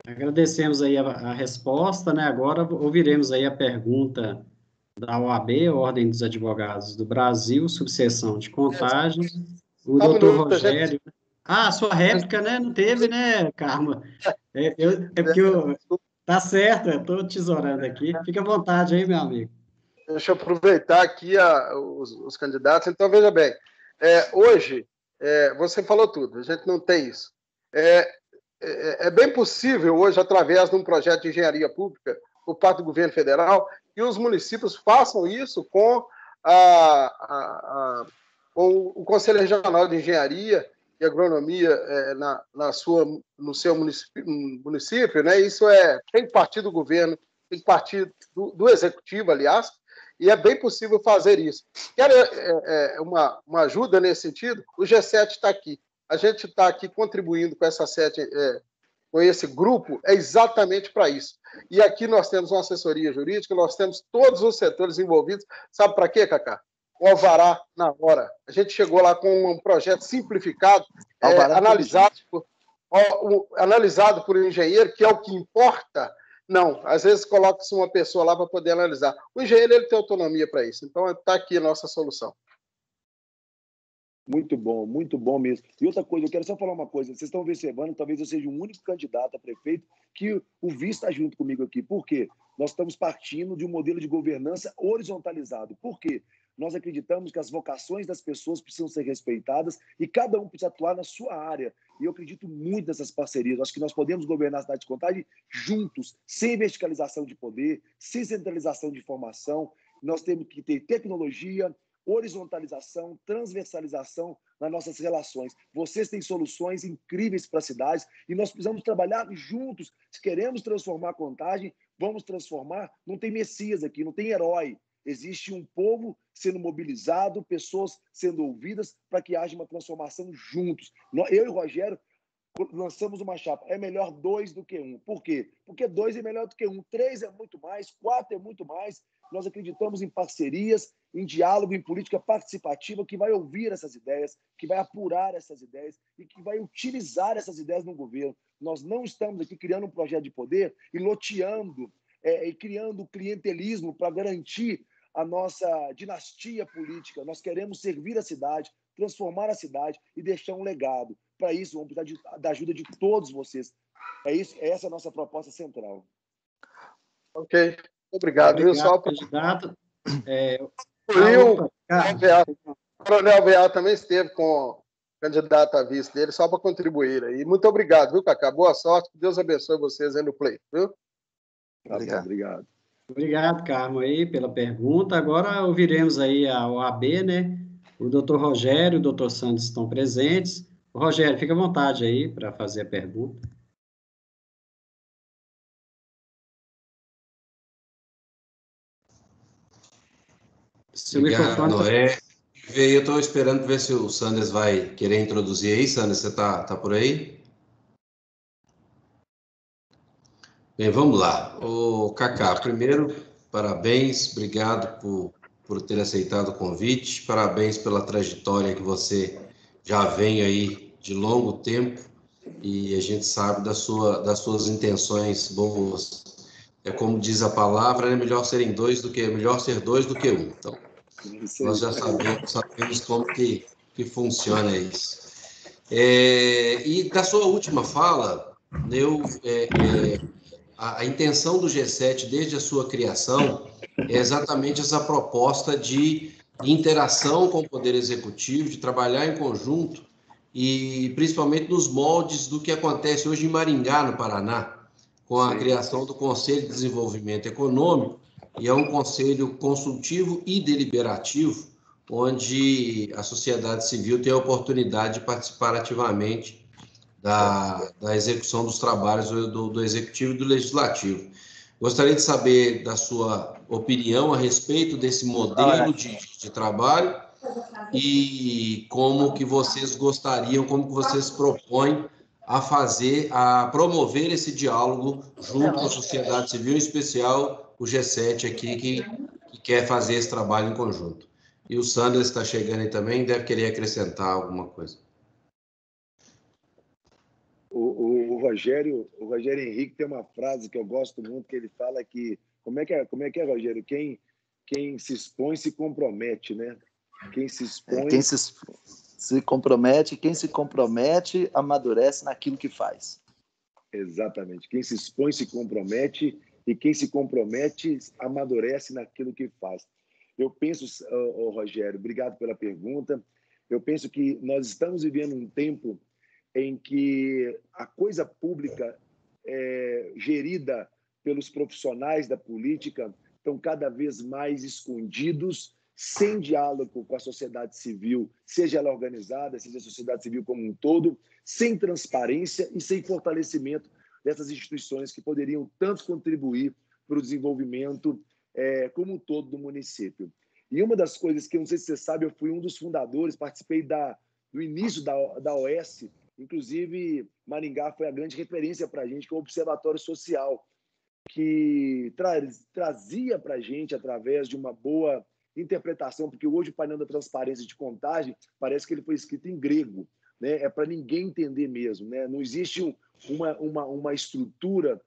C: Agradecemos aí a resposta, né? Agora ouviremos aí a pergunta da OAB, Ordem dos Advogados do Brasil, subseção de Contagem, o doutor Rogério. Ah, sua réplica, né? Não teve, né, Carmo? Tá certo, eu estou tesourando aqui. Fica à vontade aí, meu amigo.
H: Deixa eu aproveitar aqui os candidatos. Então, veja bem, hoje, você falou tudo, a gente não tem isso. É bem possível hoje, através de um projeto de engenharia pública, por parte do governo federal, que os municípios façam isso com o Conselho Regional de Engenharia e Agronomia no seu município, né? Isso tem que partir do governo, tem que partir do executivo, aliás, e é bem possível fazer isso. Quero uma ajuda nesse sentido? O G7 está aqui. A gente está aqui contribuindo com com esse grupo exatamente para isso. E aqui nós temos uma assessoria jurídica, nós temos todos os setores envolvidos. Sabe para quê, Cacá? O alvará na hora. A gente chegou lá com um projeto simplificado, analisado por um engenheiro, que é o que importa. Não, às vezes coloca-se uma pessoa lá para poder analisar. O engenheiro ele tem autonomia para isso. Então, está aqui a nossa solução.
D: Muito bom mesmo. E outra coisa, eu quero só falar uma coisa. Vocês estão observando, talvez eu seja o único candidato a prefeito que o vice está junto comigo aqui. Por quê? Nós estamos partindo de um modelo de governança horizontalizado. Por quê? Nós acreditamos que as vocações das pessoas precisam ser respeitadas e cada um precisa atuar na sua área. E eu acredito muito nessas parcerias. Acho que nós podemos governar a cidade de Contagem juntos, sem verticalização de poder, sem centralização de informação. Nós temos que ter tecnologia, horizontalização, transversalização nas nossas relações. Vocês têm soluções incríveis para as cidades e nós precisamos trabalhar juntos. Se queremos transformar a Contagem, vamos transformar. Não tem Messias aqui, não tem herói. Existe um povo sendo mobilizado, pessoas sendo ouvidas para que haja uma transformação juntos. Eu e o Rogério lançamos uma chapa. É melhor 2 do que 1. Por quê? Porque 2 é melhor do que 1. 3 é muito mais, 4 é muito mais. Nós acreditamos em parcerias, em diálogo, em política participativa que vai ouvir essas ideias, que vai apurar essas ideias e que vai utilizar essas ideias no governo. Nós não estamos aqui criando um projeto de poder e loteando e criando clientelismo para garantir a nossa dinastia política. Nós queremos servir a cidade, transformar a cidade e deixar um legado. Para isso, vamos precisar da ajuda de todos vocês. Essa é a nossa proposta central.
H: Ok. Obrigado.
C: Candidato.
H: O Coronel Beal também esteve com o candidato a vice dele, só para contribuir aí. Muito obrigado, viu, Cacá? Boa sorte. Que Deus abençoe vocês aí no pleito, viu?
D: Obrigado.
C: Obrigado, Carmo, aí, pela pergunta. Agora ouviremos aí a OAB, né? O doutor Rogério e o doutor Santos estão presentes. Rogério, fica à vontade aí para fazer a pergunta.
I: Obrigado, Noé. Eu estou esperando ver se o Sanders vai querer introduzir aí. Sanders, você tá por aí? Bem, vamos lá. Ô, Cacá, primeiro, parabéns, obrigado por ter aceitado o convite, parabéns pela trajetória que você já vem aí de longo tempo e a gente sabe das suas intenções boas. como diz a palavra, é melhor ser dois do que um. Então, nós já sabemos como que funciona isso. E da sua última fala, a intenção do G7, desde a sua criação, é exatamente essa proposta de interação com o Poder Executivo, de trabalhar em conjunto, e principalmente nos moldes do que acontece hoje em Maringá, no Paraná, com a criação do Conselho de Desenvolvimento Econômico, e é um conselho consultivo e deliberativo, onde a sociedade civil tem a oportunidade de participar ativamente da execução dos trabalhos do Executivo e do Legislativo. Gostaria de saber da sua opinião a respeito desse modelo de trabalho e como que vocês gostariam, como que vocês propõem a promover esse diálogo junto com a sociedade civil, em especial o G7 aqui, que quer fazer esse trabalho em conjunto. E o Sanders está chegando aí também, deve querer acrescentar alguma coisa.
D: O Rogério Henrique tem uma frase que eu gosto muito, que ele fala que... Como é que é, Rogério? Quem se expõe se compromete, né? Quem se expõe...
G: Quem se compromete, amadurece naquilo que faz.
D: Exatamente. Quem se expõe se compromete, e quem se compromete amadurece naquilo que faz. Eu penso, Rogério, obrigado pela pergunta, eu penso que nós estamos vivendo um tempo em que a coisa pública gerida pelos profissionais da política estão cada vez mais escondidos, sem diálogo com a sociedade civil, seja ela organizada, seja a sociedade civil como um todo, sem transparência e sem fortalecimento dessas instituições que poderiam tanto contribuir para o desenvolvimento como um todo do município. E uma das coisas que, eu não sei se você sabe, eu fui um dos fundadores, participei do início da OS, inclusive Maringá foi a grande referência para a gente, que é o Observatório Social, que trazia para a gente, através de uma boa interpretação, porque hoje o painel da transparência de contagem parece que ele foi escrito em grego, né? É para ninguém entender mesmo, né? Não existe uma estrutura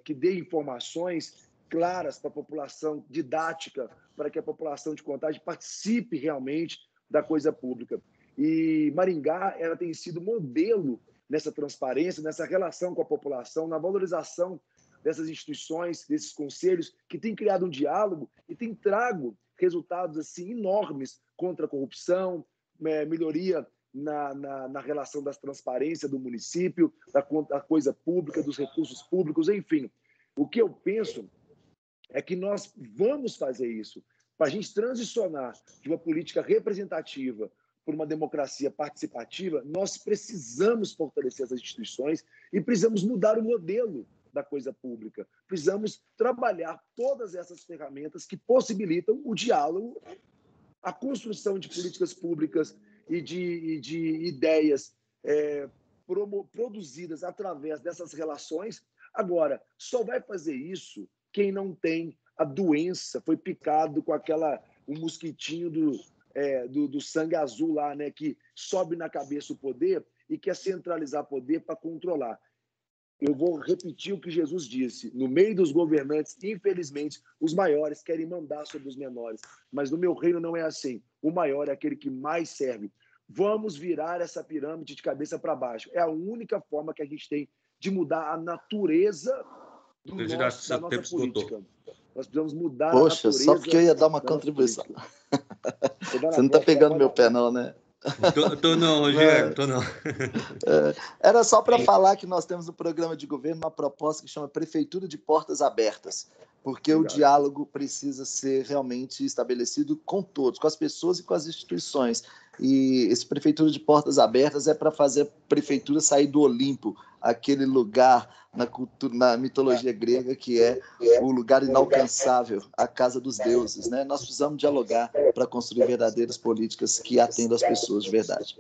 D: que dê informações claras para a população, didática, para que a população de contagem participe realmente da coisa pública. E Maringá ela tem sido modelo nessa transparência, nessa relação com a população, na valorização dessas instituições, desses conselhos, que têm criado um diálogo e têm trago resultados assim enormes contra a corrupção, melhoria na relação da transparência do município, da coisa pública, dos recursos públicos, enfim. O que eu penso é que nós vamos fazer isso. Para a gente transicionar de uma política representativa por uma democracia participativa, nós precisamos fortalecer essas instituições e precisamos mudar o modelo da coisa pública. Precisamos trabalhar todas essas ferramentas que possibilitam o diálogo, a construção de políticas públicas e de ideias produzidas através dessas relações. Agora, só vai fazer isso quem não tem a doença, foi picado com um mosquitinho do sangue azul lá, né, que sobe na cabeça o poder e quer centralizar poder para controlar. Eu vou repetir o que Jesus disse. No meio dos governantes, infelizmente, os maiores querem mandar sobre os menores. Mas no meu reino não é assim. O maior é aquele que mais serve. Vamos virar essa pirâmide de cabeça para baixo. É a única forma que a gente tem de mudar a natureza da nossa política. Nós precisamos mudar a natureza.
G: Poxa, só porque eu ia dar uma contribuição. Você não está pegando meu pé, não, né?
B: Tô não, Rogério, tô não.
G: Era só para falar que nós temos no programa de governo uma proposta que chama Prefeitura de Portas Abertas, porque o diálogo precisa ser realmente estabelecido com todos, com as pessoas e com as instituições. E esse Prefeitura de Portas Abertas é para fazer a prefeitura sair do Olimpo, aquele lugar na mitologia grega que é o lugar inalcançável, a casa dos deuses, né? Nós precisamos dialogar para construir verdadeiras políticas que atendam as pessoas de verdade.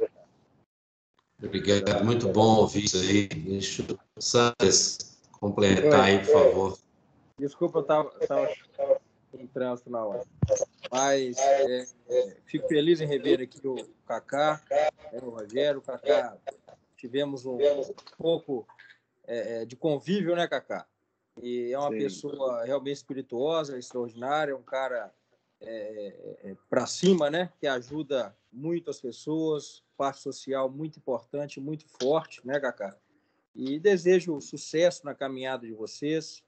I: Obrigado, muito bom ouvir isso aí. Deixa o Sanders completar aí, por favor.
J: Desculpa, eu estava em trânsito na hora. Mas fico feliz em rever aqui o Cacá, o Rogério. O Cacá, tivemos um pouco de convívio, né, Cacá? E é uma
D: Sim.
J: pessoa realmente espirituosa, extraordinária, um cara para cima, né? Que ajuda muito as pessoas, parte social muito importante, muito forte, né, Cacá? E desejo sucesso na caminhada de vocês,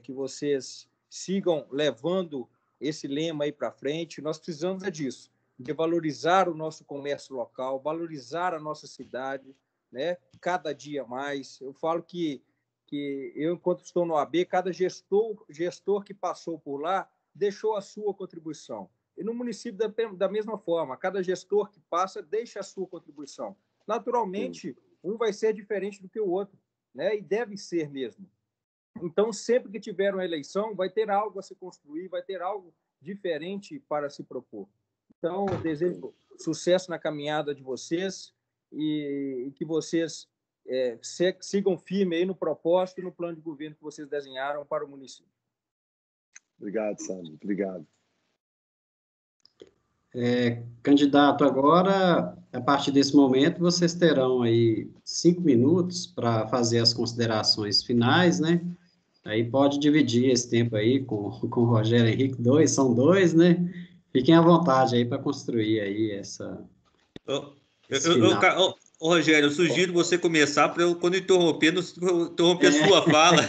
J: que vocês sigam levando esse lema aí para frente. Nós precisamos disso, de valorizar o nosso comércio local, valorizar a nossa cidade, né? Cada dia mais. Eu falo que eu, enquanto estou no AB, cada gestor que passou por lá deixou a sua contribuição. E no município, da mesma forma, cada gestor que passa deixa a sua contribuição. Naturalmente, um vai ser diferente do que o outro, né? E deve ser mesmo. Então, sempre que tiver uma eleição, vai ter algo a se construir, vai ter algo diferente para se propor. Então, desejo sucesso na caminhada de vocês e que vocês sigam firme aí no propósito e no plano de governo que vocês desenharam para o município.
D: Obrigado, Sandro. Obrigado.
C: Candidato, agora, a partir desse momento, vocês terão aí 5 minutos para fazer as considerações finais, né? Aí pode dividir esse tempo aí com o Rogério Henrique, são dois, né? Fiquem à vontade aí para construir aí esse final.
B: Rogério, eu sugiro você começar para eu, quando interromper, não interromper sua fala.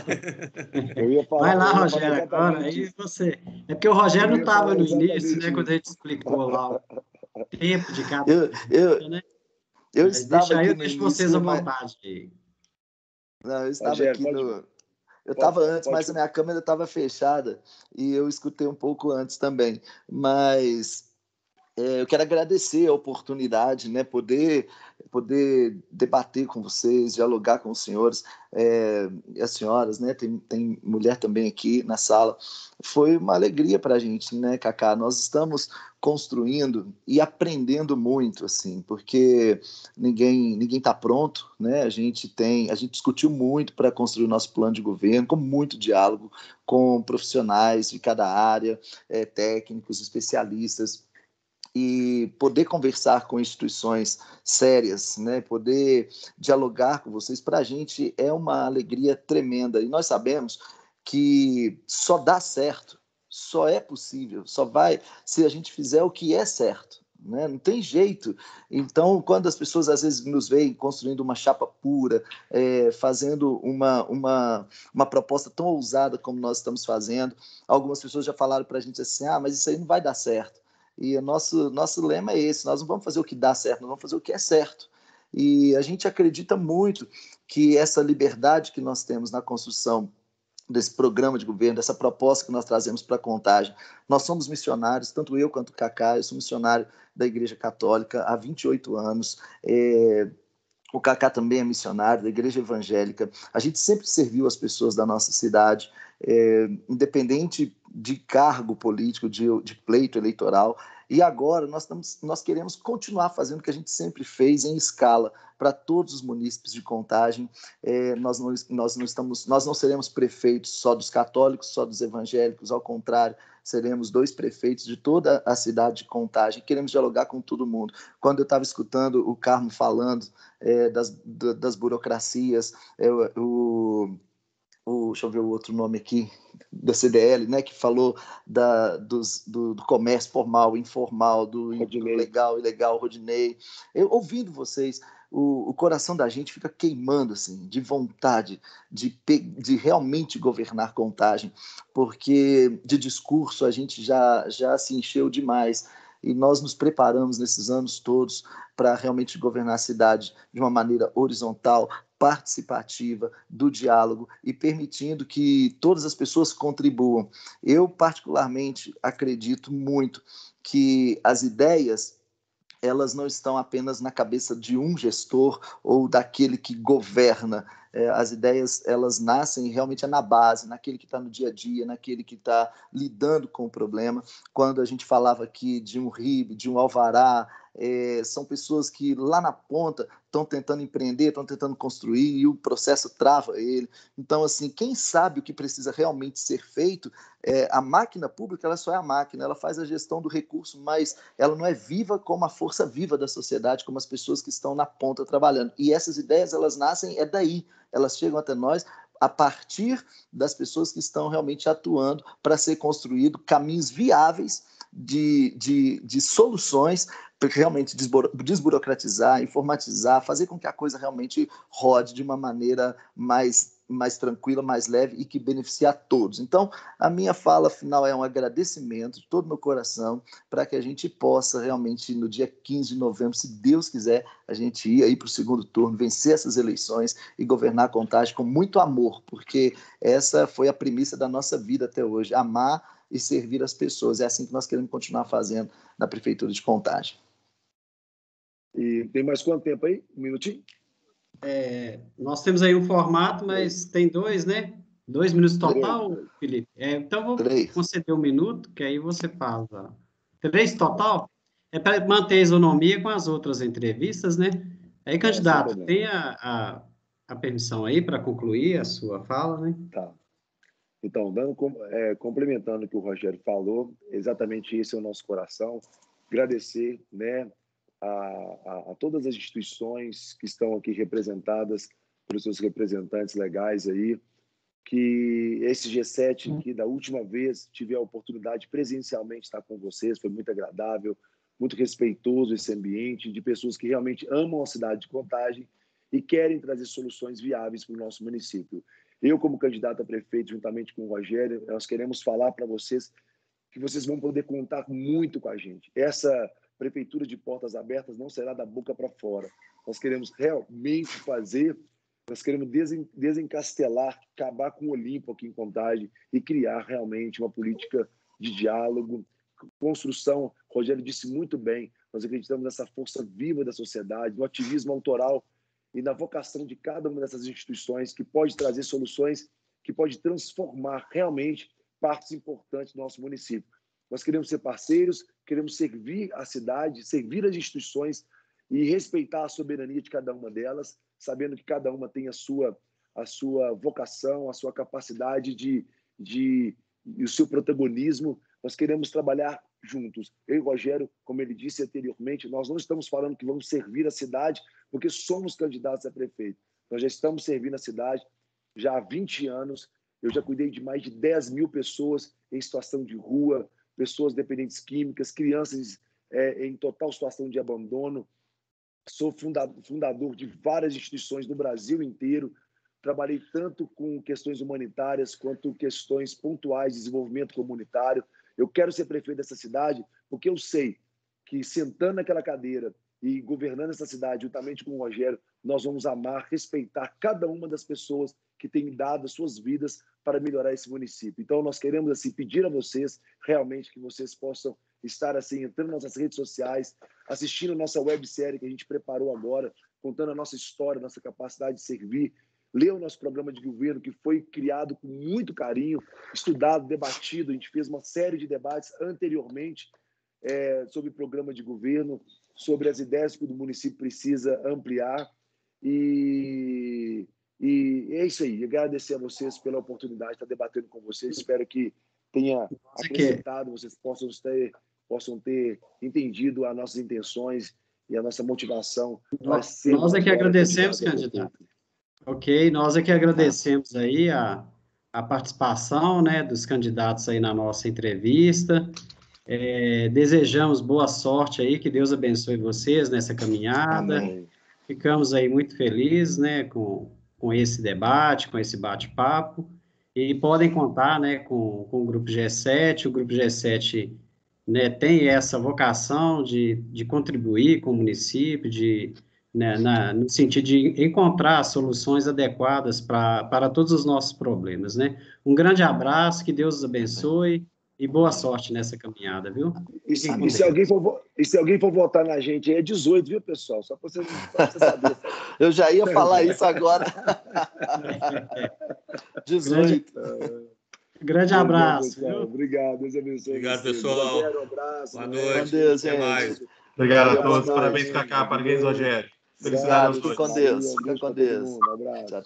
D: Eu ia falar,
C: Vai lá,
D: eu ia
C: Rogério,
D: falar
C: agora.
D: exatamente.
C: Aí você... É porque o Rogério não
D: Eu ia
C: estava
D: falar
C: no início,
D: exatamente
C: né? Quando a
D: isso.
C: gente explicou lá o tempo de cada né?
G: Eu
C: Mas
G: estava aqui
C: eu
G: no
C: deixo
G: início,
C: vocês à
G: mas...
C: vontade aí.
G: Não, eu estava
D: Rogério,
G: aqui no... Eu
D: pode-
G: estava antes,
D: pode-
G: mas a minha câmera estava fechada e eu escutei um pouco antes também. Mas eu quero agradecer a oportunidade, né, poder debater com vocês, dialogar com os senhores e as senhoras, né, tem mulher também aqui na sala. Foi uma alegria para a gente, né, Cacá? Nós estamos construindo e aprendendo muito, assim, porque ninguém está pronto, né? A gente discutiu muito para construir o nosso plano de governo, com muito diálogo com profissionais de cada área, técnicos, especialistas, e poder conversar com instituições sérias, né? Poder dialogar com vocês, para a gente é uma alegria tremenda. E nós sabemos que só dá certo, só é possível, só vai se a gente fizer o que é certo. Né? Não tem jeito. Então, quando as pessoas às vezes nos veem construindo uma chapa pura, fazendo uma proposta tão ousada como nós estamos fazendo, algumas pessoas já falaram para a gente assim, mas isso aí não vai dar certo. E o nosso lema é esse, nós não vamos fazer o que dá certo, nós vamos fazer o que é certo. E a gente acredita muito que essa liberdade que nós temos na construção desse programa de governo, dessa proposta que nós trazemos para a Contagem. Nós somos missionários, tanto eu quanto o Cacá, eu sou missionário da Igreja Católica há 28 anos, o Cacá também é missionário da Igreja Evangélica. A gente sempre serviu as pessoas da nossa cidade, independente de cargo político, de pleito eleitoral. E agora nós queremos continuar fazendo o que a gente sempre fez em escala para todos os munícipes de Contagem. Nós não seremos prefeitos só dos católicos, só dos evangélicos, ao contrário, seremos 2 prefeitos de toda a cidade de Contagem. Queremos dialogar com todo mundo. Quando eu estava escutando o Carmo falando das burocracias, deixa eu ver o outro nome aqui, da CDL, né, que falou do comércio formal, informal, do legal, ilegal, Rodinei. Ouvindo vocês, o coração da gente fica queimando, assim, de vontade de realmente governar Contagem, porque de discurso a gente já se encheu demais, e nós nos preparamos nesses anos todos para realmente governar a cidade de uma maneira horizontal, participativa, do diálogo e permitindo que todas as pessoas contribuam. Eu, particularmente, acredito muito que as ideias elas não estão apenas na cabeça de um gestor ou daquele que governa. As ideias, elas nascem realmente na base, naquele que está no dia a dia, naquele que está lidando com o problema. Quando a gente falava aqui de um RIB, de um alvará, são pessoas que lá na ponta estão tentando empreender, estão tentando construir e o processo trava ele. Então, assim, quem sabe o que precisa realmente ser feito, a máquina pública, ela só é a máquina, ela faz a gestão do recurso, mas ela não é viva como a força viva da sociedade, como as pessoas que estão na ponta trabalhando. E essas ideias, elas nascem daí, elas chegam até nós a partir das pessoas que estão realmente atuando para ser construído caminhos viáveis de soluções para realmente desburocratizar, informatizar, fazer com que a coisa realmente rode de uma maneira mais tranquila, mais leve e que beneficie a todos. Então, a minha fala final é um agradecimento de todo o meu coração para que a gente possa realmente, no dia 15 de novembro, se Deus quiser, a gente ir aí para o segundo turno, vencer essas eleições e governar a Contagem com muito amor, porque essa foi a premissa da nossa vida até hoje, amar e servir as pessoas. É assim que nós queremos continuar fazendo na Prefeitura de Contagem.
D: E tem mais quanto tempo aí? Um minutinho?
C: Nós temos aí um formato, mas tem 2, né? 2 minutos total, Felipe? Então, vou conceder 1 minuto, que aí você fala. 3 total? É para manter a isonomia com as outras entrevistas, né? Aí, candidato, tem a permissão aí para concluir a sua fala, né?
D: Tá. Então, complementando o que o Rogério falou, exatamente esse é o nosso coração. Agradecer, né, a todas as instituições que estão aqui representadas pelos seus representantes legais aí, que esse G7, que da última vez tive a oportunidade presencialmente de estar com vocês, foi muito agradável, muito respeitoso esse ambiente, de pessoas que realmente amam a cidade de Contagem e querem trazer soluções viáveis para o nosso município. Eu, como candidato a prefeito, juntamente com o Rogério, nós queremos falar para vocês que vocês vão poder contar muito com a gente. Essa prefeitura de portas abertas não será da boca para fora. Nós queremos realmente nós queremos desencastelar, acabar com o Olimpo aqui em Contagem e criar realmente uma política de diálogo, construção. O Rogério disse muito bem, nós acreditamos nessa força viva da sociedade, no ativismo autoral e na vocação de cada uma dessas instituições que pode trazer soluções, que pode transformar realmente partes importantes do nosso município. Nós queremos ser parceiros, queremos servir a cidade, servir as instituições e respeitar a soberania de cada uma delas, sabendo que cada uma tem a sua vocação, a sua capacidade e o seu protagonismo. Nós queremos trabalhar juntos. Eu e o Rogério, como ele disse anteriormente, nós não estamos falando que vamos servir a cidade porque somos candidatos a prefeito. Nós já estamos servindo a cidade já há 20 anos. Eu já cuidei de mais de 10 mil pessoas em situação de rua, pessoas dependentes químicas, crianças em total situação de abandono. Sou fundador de várias instituições no Brasil inteiro. Trabalhei tanto com questões humanitárias quanto questões pontuais de desenvolvimento comunitário. Eu quero ser prefeito dessa cidade porque eu sei que, sentando naquela cadeira e governando essa cidade, juntamente com o Rogério, nós vamos amar, respeitar cada uma das pessoas que têm dado as suas vidas para melhorar esse município. Então, nós queremos assim, pedir a vocês realmente que vocês possam estar assim, entrando nas nossas redes sociais, assistindo a nossa websérie que a gente preparou agora, contando a nossa história, nossa capacidade de servir, ler o nosso programa de governo, que foi criado com muito carinho, estudado, debatido. A gente fez uma série de debates anteriormente sobre o programa de governo, sobre as ideias que o município precisa ampliar. E é isso aí. Agradecer a vocês pela oportunidade de estar debatendo com vocês. Espero que tenha acrescentado, vocês possam ter entendido as nossas intenções e a nossa motivação.
C: Nós é que agradecemos, candidato. Ok, nós é que agradecemos aí a participação, né, dos candidatos aí na nossa entrevista. Desejamos boa sorte aí, que Deus abençoe vocês nessa caminhada.
D: Amém.
C: Ficamos aí muito felizes, né, com esse debate, com esse bate-papo, e podem contar, né, com o Grupo G7. O Grupo G7, né, tem essa vocação de contribuir com o município, no sentido de encontrar soluções adequadas para todos os nossos problemas, né? Um grande abraço, que Deus os abençoe e boa sorte nessa caminhada, viu?
D: E se alguém for votar na gente, é 18, viu, pessoal? Só para você saber.
G: Eu já ia falar isso agora. 18.
C: Grande abraço.
D: Viu? Obrigado, Deus abençoe.
B: Obrigado, pessoal.
D: Um abraço.
B: Boa noite.
G: Com Deus,
B: até mais.
E: Obrigado a todos. Parabéns, Cacá. Parabéns, Rogério. Felicidades.
G: Fiquem com Deus. Fiquem com Deus.
D: Um abraço.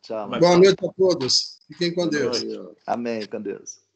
G: Tchau.
H: Boa noite a todos. Fiquem com Deus.
G: Amém, com Deus.